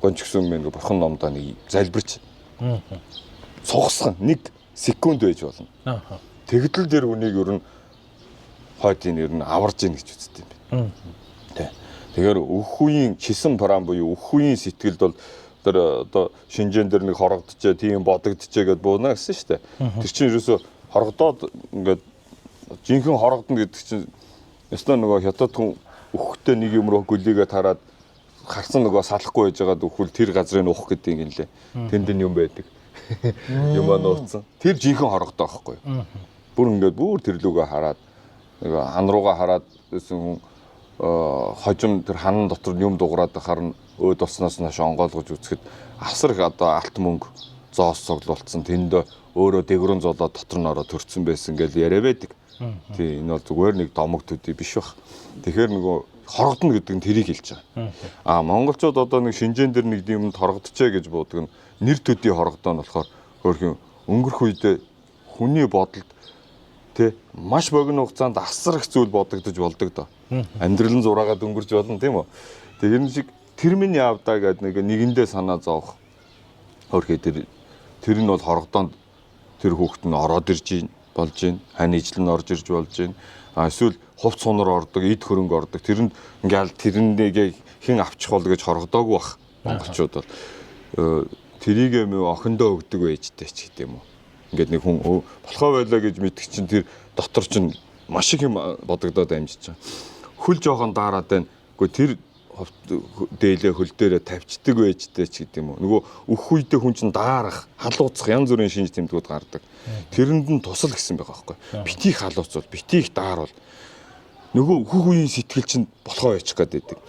гончгсон мэн бурхан номдоо нэг залбирч. Сугасхан 1 секунд байж болно. Тэгдэл дээр үнийг ер нь хойдын ер нь аварж ийн гэж үздэг юм байна. Тэ. Тэгэхээр өөх үеийн чисэн прам буюу өөх үеийн сэтгэлд бол тэр одоо шинжэн дээр нэг хорогдчихэ, тийм бодогдчихэ гэдээ буунаа гэсэн шүү дээ. Тэр чинь ерөөсө хорогдоод ингээд жинхэнэ хорогдно гэдэг чинь ёстой нөгөө хятад хүн өөхтэй нэг юм руу гүлийгээ тараад харсан нөгөө салахгүй байж байгаад өхвөл тэр газрыг уух гэдэг юм лээ. Тэнд нь юм байдаг. Юм нууцсан. Тэр жинхэнэ хорогдоо байхгүй юу? Бүр ингээд бүр тэр лүгөө хараад нэг хан руугаа хараад гэсэн хожим тэр хан дотор юм дуграад харна өөд болсноос нааш онгойлгож үзэхэд асар их одоо алт мөнгө зоос цуглуулсан. Тэнд өөрөө дээгүрэн золоо дотор нь ороо төрцөн байсан гэж яриа байдаг. Тий энэ бол зүгээр нэг домог төдий биш бах. Тэгэхээр нөгөө хорогдно гэдэг нь тэрийг хэлж байгаа. Монголчууд одоо нэг шинжэн дээр нэг юмд хорогдчихэ гэж буудаг нь нэр төдий хорогдоо нь болохоор хөөрхөн өнгөрөх үедээ хүний бодолд тий маш богино хугацаанд асар их зүйл бодогдож болдог доо. Амьдрал нь зураагаад өнгөрч болно тийм үү. Тэгээ энэ шиг тэр минь явдаа гэдэг нэгэндээ санаа зовох. Хөөрхөө тэр нь бол хорогдоонд тэр хүүхэд нь ороод ирж болж байна. Хань ижил нь орж ирж болж байна. Эсвэл хувц сунар ордог, эд хөрөнгө ордог. Тэрэнд ингээл тэрнийг хэн авчих бол гэж хорогдоогүй бах. Монголчууд бол тэрийг охиндоо өгдөг байжтэй ч гэдэг юм уу. Ингээд нэг хүн болохоо байлаа гэж мэдэх чинь тэр дотор чинь маш их юм бодогдоод амжиж байгаа. Хөл жоохон дараад байна. Гэхдээ тэр дээлээ хөл дээрээ тавьчдаг байжтэй ч гэдэг юм уу. Нөгөө өөх үедээ хүн чинь даарах, халууцах янз бүрийн шинж тэмдгүүд гардаг. Тэрэнд нь тусал гэсэн байгаа байхгүй. Битгий халууцвал, битгий дааруул. Нөгөө өөх үеийн сэтгэл чинь болохоо яачих гээд байдаг.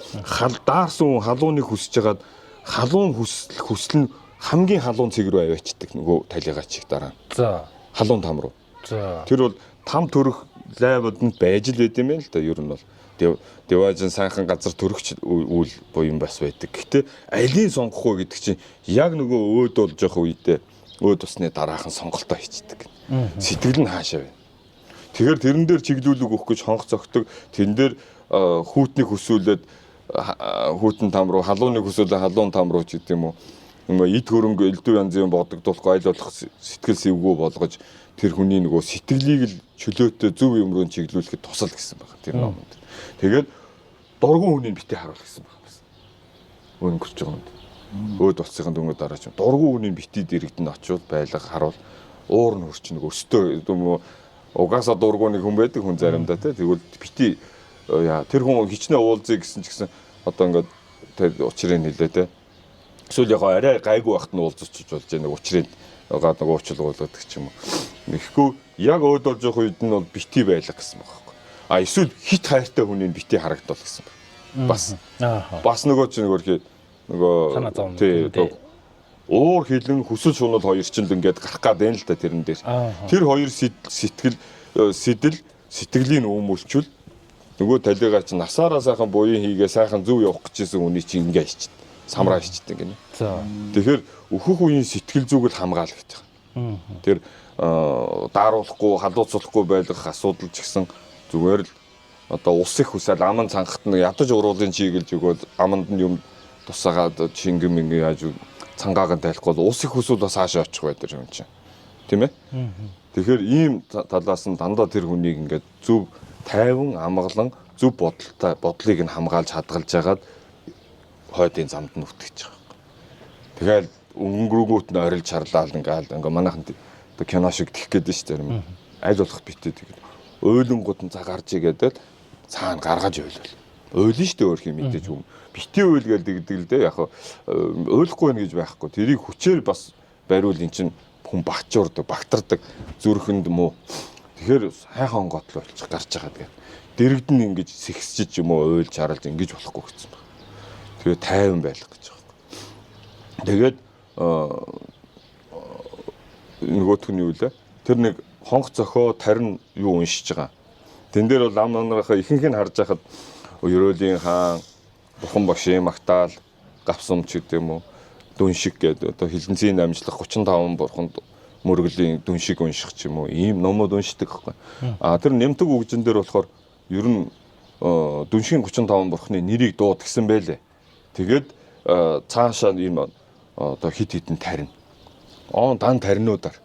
Даарсан хүн халууныг хүсэж хагаад халуун хүсэл нь хамгийн халуун цэг рүү аваачдаг нөгөө талигаач дараа. За. Халуун там руу. За. Тэр бол там төрөх лайвууданд байж л байд юм байна л да. Ер нь бол Деважин сайхан газар төрөгч үйл буян бас байдаг. Гэхдээ алийн сонгох вэ гэдэг чинь яг нөгөө өөд болж явах үедээ өөд усны дараахан сонголтоо хийчихдэг. Сэтгэл нь хаашаа байна. Тэгэхээр тэрэн дээр чиглүүлэг өгөх гэж хонх зогтөг. Тэрэн дээр хүүтнийг хөсүүлээд хүүтэн там руу, халууныг хөсөөлөө халуун там руу ч гэдэг юм уу. Эд хөрөнгө элдв янзын бодогдуулах, айл болох сэтгэл сэвгүү болгож тэр хүний нөгөө сэтгэлийг л чөлөөтэй зөв юм руу чиглүүлэхэд тусал гэсэн байна. Тэр номонд. Тэгээд дургуун хүнийг битээ харуул гэсэн байна. Өнгөрч байгаа юм. Өөд болцсхийн дөнгөж дараач. Дургуун хүнийг битээ дэрэгдэн очиод байлга харуул. Уур нь хөрч нэг өстөө юм угаасаа дургууныг хүн байдаг хүн заримдаа тэгвэл битээ тэр хүн хичнээн уулзъя гэсэн ч гэсэн одоо ингээд тэр учрыг хэлээ эсвэл яг арай гайгүй байхад нь уулзчих болж байгаа нэг учрыг гаад нэг уучлуулдаг ч юм уу. Тэгэхгүй яг өөд болж явах үед нь бол битээ байлга гэсэн байна. Эсвэл хит хайртай хүнийг битээ харагдвал гэсэн байна. Бас нөгөө ч нөгөө тий уур хилэн хүсэл шунал хоёр ч л ингээд гарах гад байна л да тэрэн дээр. Тэр хоёр сэтгэлийн өмөлчүүл нөгөө талигаа чи насаараа сайхан буян хийгээ сайхан зөв явах гэжсэн хүний чи ингээ ичт самраа ичт ингээ. Тэгэхээр өөхөх үеийн сэтгэл зүгэл хамгаал гэж байгаа. Тэр дааруулахгүй халууцуулахгүй байх асуудал ч гэсэн зүгээр л одоо ус их хүсэл аман цангахт нь ядаж уруулын чиглэж өгөөд аманд нь юм тусаагаад чингэн минgi яаж цангаагаар тайлахгүй бол ус их хүсвэл бас хаашаа очих байдаг юм чинь. Тийм ээ? Тэгэхээр ийм талаас нь дандаа тэр хүнийг ингээд зөв тайван амгалан зөв бодлыг нь хамгаалж хадгалж агаад хойдын замд нь үтгэж байгаа. Тэгэхээр өнгөрөөгөөт нь орилж шарлаад ингээд манайхан одоо кино шиг тэх гээд шүү дээ. Аль болох битээ тэгээд ойлонгууд нь цаг гарч игээд цаана гаргаж ойлвол. Ойлно шүү дээ өөр хин мэдээж юм. Битээ ойл гэдэг л дээ яг ойлгохгүй байх гэж байхгүй. Тэрийг хүчээр бас бариул эн чинь хүн багчуурдаг, багтардаг зүрхэнд муу. Тэгэхээр хайхан готлоо болчих гарч байгаа гэдэг. Дэрэгдэн ингэж сэгсчиж юм уу ойлж харалж ингэж болохгүй гэсэн байна. Тэгээ тайван байх гэж байгаа. Тэгээд нөгөөтгний юу лээ? Тэр нэг хонх зохио тарин юу уншиж байгаа. Тэн дээр бол ам нарынхаа ихэнх нь харж байхад Ерөөлийн хаан, Бурхан багшийн магтаал, гавсамч гэдэг юм уу? Дүн шиг гэдэг одоо хилэнцгийн намжлах 35 бурханд мөргөлийн дүн шиг унших ч юм уу ийм номууд уншдаг байхгүй. Тэр нэмтэг үгжин дээр болохоор ер нь дүн шиг 35 бурханы нэрийг дууд гисэн байлээ. Тэгээд цаашаа ийм одоо хит хитэн тарина. Дан таринуудаар.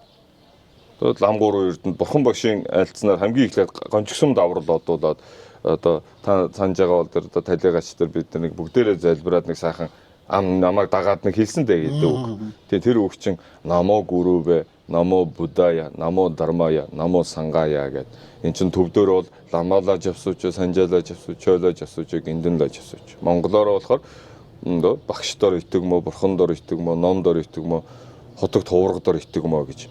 Тэгээд лам гурван эрдэнд Бурхан багшийн айлцнаар хамгийн эхлээд гончгсум даврал одуулаад одоо та санаж байгаа бол тэр одоо талигаач тэр бид нэг бүгдээрээ залбираад нэг сайхан намайг дагаад нэг хэлсэн дээ гэдэг үг. Тэгээ тэр үг чинь намо гүрүвэ, намо будая, намо дармая, намо сангая гэд. Эн чинь төвдөр бол ламала жавсууч, санжала жавсууч, чойла жавсууч, гиндэнла жавсууч. Монголоор болохоор багш дор итэг мө, бурхан дор итэг мө, ном дор итэг мө, хотог туурга дор итэг мө гэж.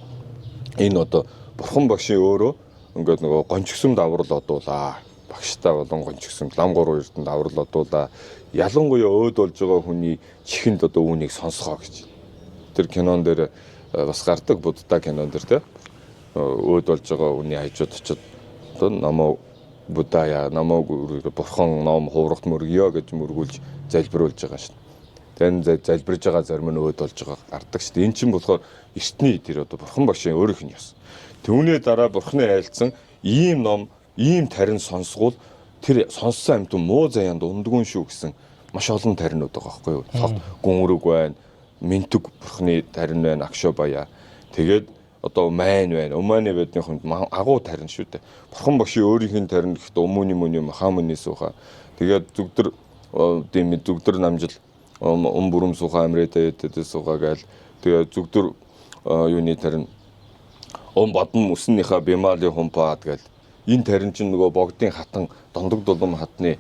Энэ одоо бурхан багшийн өөрөө ингээд нөгөө гончгсум даврал одуулаа. Багштай болон гончгсум лам гурван эрдэнд даврал одуулаа. Ялангуяа өөд болж байгаа хүний чихэнд одоо үүнийг сонсгоо гэж. Тэр кинон дээр бас гардаг будда кинон дээр те өөд болж байгаа хүний хажууд очиод одоо намо будая, намо бурхан ном хуврагт мөргөё гэж мөргүүлж залбируулж байгаа шүү. Тэн залбирж байгаа зарим нь өөд болж байгаа гардаг шүү. Эн чинь болохоор эртний тэр одоо бурхан багшийн өөрийнх нь ёс. Түүний дараа бурханы айлцсан ийм ном, ийм тарин сонсгол тэр сонссон амьтан муу заяанд ундгүн шүү гэсэн маш олон таринууд байгаа байхгүй юу? Гүнрэг байна, мэнтэг бурхны тарин байна, агшоо баяа. Тэгээд одоо майн байна. Умааны биднийх нь агуу тарин шүү дээ. Бурхан багшийн өөрийнх нь тарин гэхэд өмнө хаамны сууха. Тэгээд зүгдэр намжил бүрэм сууха амрээтэй сууха гээл. Тэгээд зүгдэр юуны тарин бадам өснийхаа бимали хумпаад гээл. Энэ тарин чинь нөгөө богдын хатан дондог дулам хатны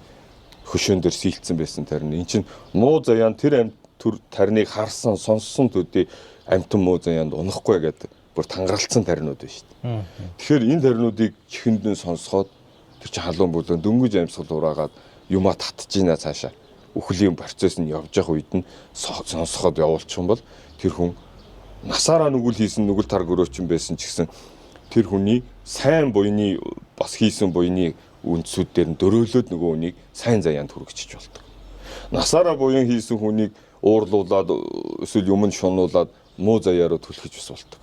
хөшөөн дээр сийлцсэн байсан тарин. Энд чинь муу заяан тэр тариныг харсан, сонссон төдий амтан муу заяанд унахгүй гэдэг бүр тангаралцсан таринууд байна шүү дээ. Тэгэхээр энэ таринуудыг чихэнд нь сонсоход тэр чинь халуун бүлэн дөнгөж амьсгал ураагаад юмаа татж ийна цаашаа. үхлийн процесс нь явж явах үед нь сонсоход явуулчих юм бол тэр хүн насаараа нүгэл хийсэн нүгэл тар гөрөөчин байсан ч гэсэн тэр хүний сайн буйны бас хийсэн буйны үндсүүд дээр нь дөрөөлөөд нөгөө хүнийг сайн заяанд хүргэжиж болдог. Насаараа буян хийсэн хүнийг уурлуулад эсвэл юм нь шунуулад муу заяараа түлхэж бас болдог.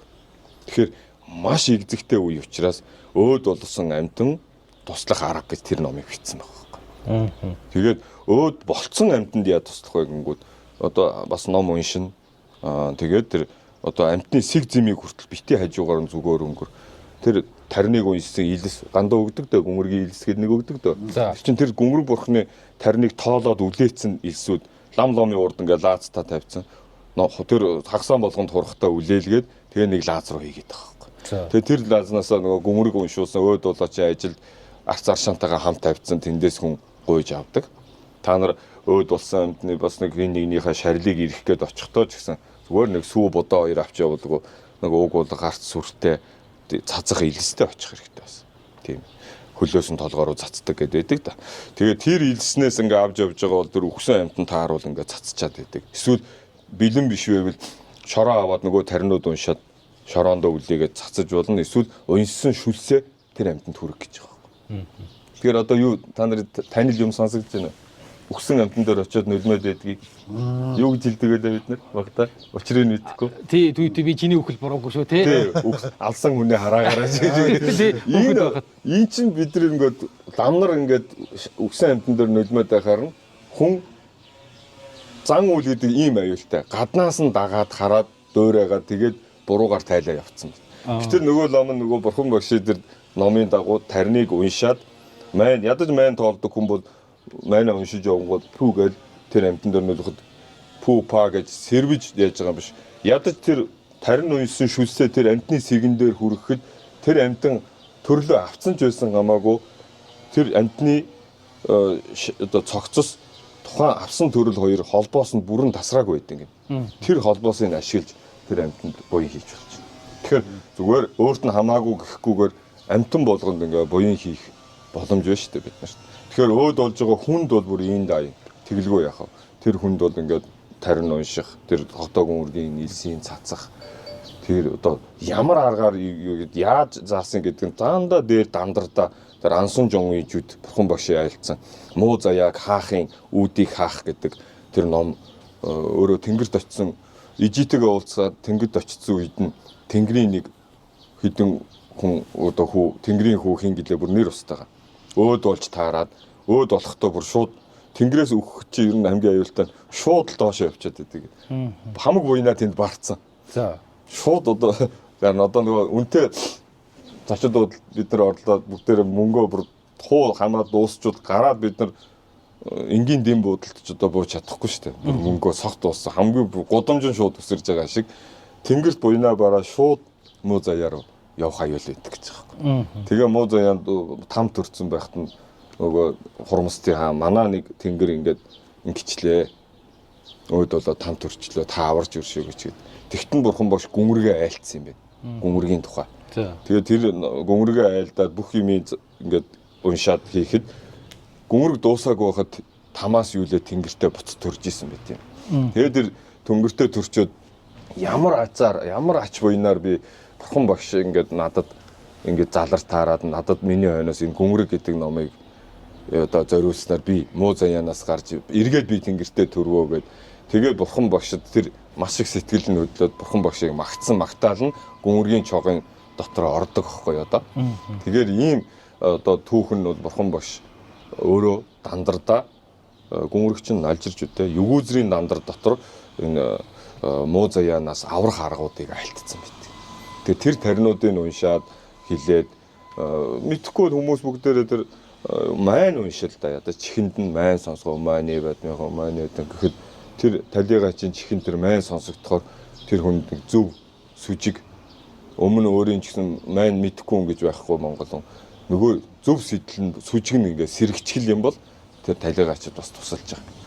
Тэгэхээр маш игзэгтэй үе учраас өөд болсон амьтан туслах арга гэж тэр номыг бичсэн байгаа байхгүй. Тэгээд өөд болцсон амьтанд яа туслах вэ гингүүд одоо бас ном уншина. Тэгээд тэр одоо амьтны сэг зэмийг хүртэл бити хажуугаар нь зүгээр өнгөр тэр тарныг уншсан илс гандаа өгдөг дээ гүмргийн илс гэдэг нэг өгдөг дээ. Тэр чинь тэр гүмрэг бурхны тарныг тоолоод үлээсэн илсүүд лам ломын урд ингээ лаацтай тавьсан. Тэр хагсаан болгонд хурхтаа үлээлгээд тэгээ нэг лааз руу хийгээд байгаа байхгүй. Тэгээ тэр лаазнасаа нөгөө гүмрэг уншуулсан өөд болоочийн ажилд арц аршаантайгаа хамт тавьсан тэндээс хүн гуйж авдаг. Та нар өөд болсон амьтны бас нэг нэгнийхээ шарлыг ирэх гээд очихдоо ч гэсэн зүгээр нэг сүү будаа хоёр авч явуулгүй нэг уг бол гарц сүртэй цацах илстэй очих хэрэгтэй бас. Тийм. Хөлөөс нь толгоор руу цацдаг гэдэг да. Тэгээд тэр илснээс ингээ авч явж байгаа бол тэр үхсэн амьтан тааруул ингээ цацчаад байдаг. Эсвэл бэлэн биш байвал шороо аваад нөгөө таринууд уншаад шороондоо үлээгээд цацаж болно. Эсвэл унссан шүлсээ тэр амьтанд хүрэх гэж байгаа юм. Тэгэхээр одоо юу та нарыг танил юм сонсогдож байна уу? Үхсэн амьтан дээр очиод нулимод байдгийг юу гэж хэлдэг вэ бид нар багтаа учрыг нь мэдэхгүй. Тий би чиний үхэл буруугүй шүү тий. Тий алсан хүнээ хараагаараа энэ чинь бид нар ингээд ламнар ингээд үхсэн амьтан дээр нулимод байхаар хүн зан үйл гэдэг ийм аюултай. Гаднаас нь дагаад хараад дуурайгаад тэгээд буруугаар тайлаа явцсан. Гэтэл нөгөө лам нь нөгөө бурхан багш дээр номын дагуу тарныг уншаад ядаж майн тоолдог хүн бол манай уншиж явгод пүү гэж тэр амьтан дээр нөлөхөд пүү па гэж сэрвэж яаж байгаа юм биш. Ядаж тэр тарин унсан шүлсээ тэр амьтны сэгэн дээр хүрэхэд тэр амьтан төрлөө авцсан ч байсан гамаагүй тэр амьтны одоо цогцос тухайн авсан төрөл хоёр холбоос нь бүрэн тасраагүй байдаг юм. Тэр холбоосыг ашиглаж тэр амьтанд буян хийж болж байна. Тэгэхээр зүгээр өөрт нь хамаагүй гэхгүйгээр амьтан болгонд ингээ буян хийх боломж байна шүү дээ бид нарт. Тэгэхээр өөд болж байгаа хүнд бол бүр ийм даа тэгэлгүй яхав. Тэр хүнд бол ингээд тарин унших, тэр хотоо гүмргийн нэлсийн цацах. Тэр одоо ямар аргаар яаж заасан гэдэг нь заандаа дээр дандардаа тэр ансан жонгийн жүд бурхан багшийн айлцсан муу заяаг хаахын үүдийг хаах гэдэг тэр ном өөрөө тэнгэрт очисон ижитэйгээ уулзаад тэнгэрт очисон үед нь тэнгэрийн нэг хідэн хүн одоо хүү тэнгэрийн хүү хин гэлээ бүр нэр устайгаа өөд болж таарад өөд болохдоо бүр шууд тэнгэрээс өгөх чи ер нь хамгийн аюултай шууд л доошоо явчихад байдаг. Хамаг буйнаа тэнд барцсан. За шууд одоо нөгөө үнтэй зочдод бид нар орлоод бүгдээр мөнгөө бүр туу хамаад дуусчул гараад бид нар энгийн дэм буудалд ч одоо бууж чадахгүй шүү дээ. Мөнгөө согт дууссан хамгийн гудамжин шууд өсөрж байгаа шиг тэнгэрт буйнаа бараа шууд муу заяар явах аюул байдаг гэж байгаа юм. Тэгээ муу заяанд там төрцөн байхад нь нөгөө хурмстын манаа нэг тэнгэр ингээд ингэчлээ. Өөд болоо там төрчлөө та аварж өршөө гэж. Тэгтэн бурхан багш гүмргээ айлцсан юм байна. Гүмргийн тухай. Тэгээ тэр гүмргээ айлдаад бүх юм ингээд уншаад хийхэд гүмрэг дуусаагүй байхад тамаас юулээ тэнгэртээ буц төрж исэн байт юм. Тэгээ тэр тэнгэртээ төрчөөд ямар ачаар ямар ач буйнаар би бурхан багш ингээд надад ингээд залар таарад надад миний хойноос энэ гүмрэг гэдэг номыг одоо зориулснаар би муу заяанаас гарч эргээд би тэнгэртээ төрвөө гэд тэгээ бурхан багшд тэр маш их сэтгэл нь хөдлөөд бурхан багшийг магтсан магтаал нь гүмргийн чогийн дотор ордог байхгүй одоо. Тэгэхээр ийм одоо түүхэн нь бол бурхан багш өөрөө дандардаа гүмрэгч нь алжирч үтэй югүүзрийн дандар дотор энэ муу заяанаас аврах аргуудыг альтцсан байт. Тэгээ тэр таринуудыг уншаад хилээд мэдхгүй хүмүүс бүгдээрээ тэр майн уншил да ядаж чихэнд нь майн сонсгоо майны бадмынхоо майны гэхэд тэр талигаа чинь чихэн тэр майн сонсогдохоор тэр хүнд зөв сүжиг өмнө өөрийн ч гэсэн майн мэдхгүй хүн гэж байхгүй Монгол нөгөө зөв сэтэл нь сүжиг нь ингээ сэрэгчл юм бол тэр талигаа ч бас тусалж байгаа.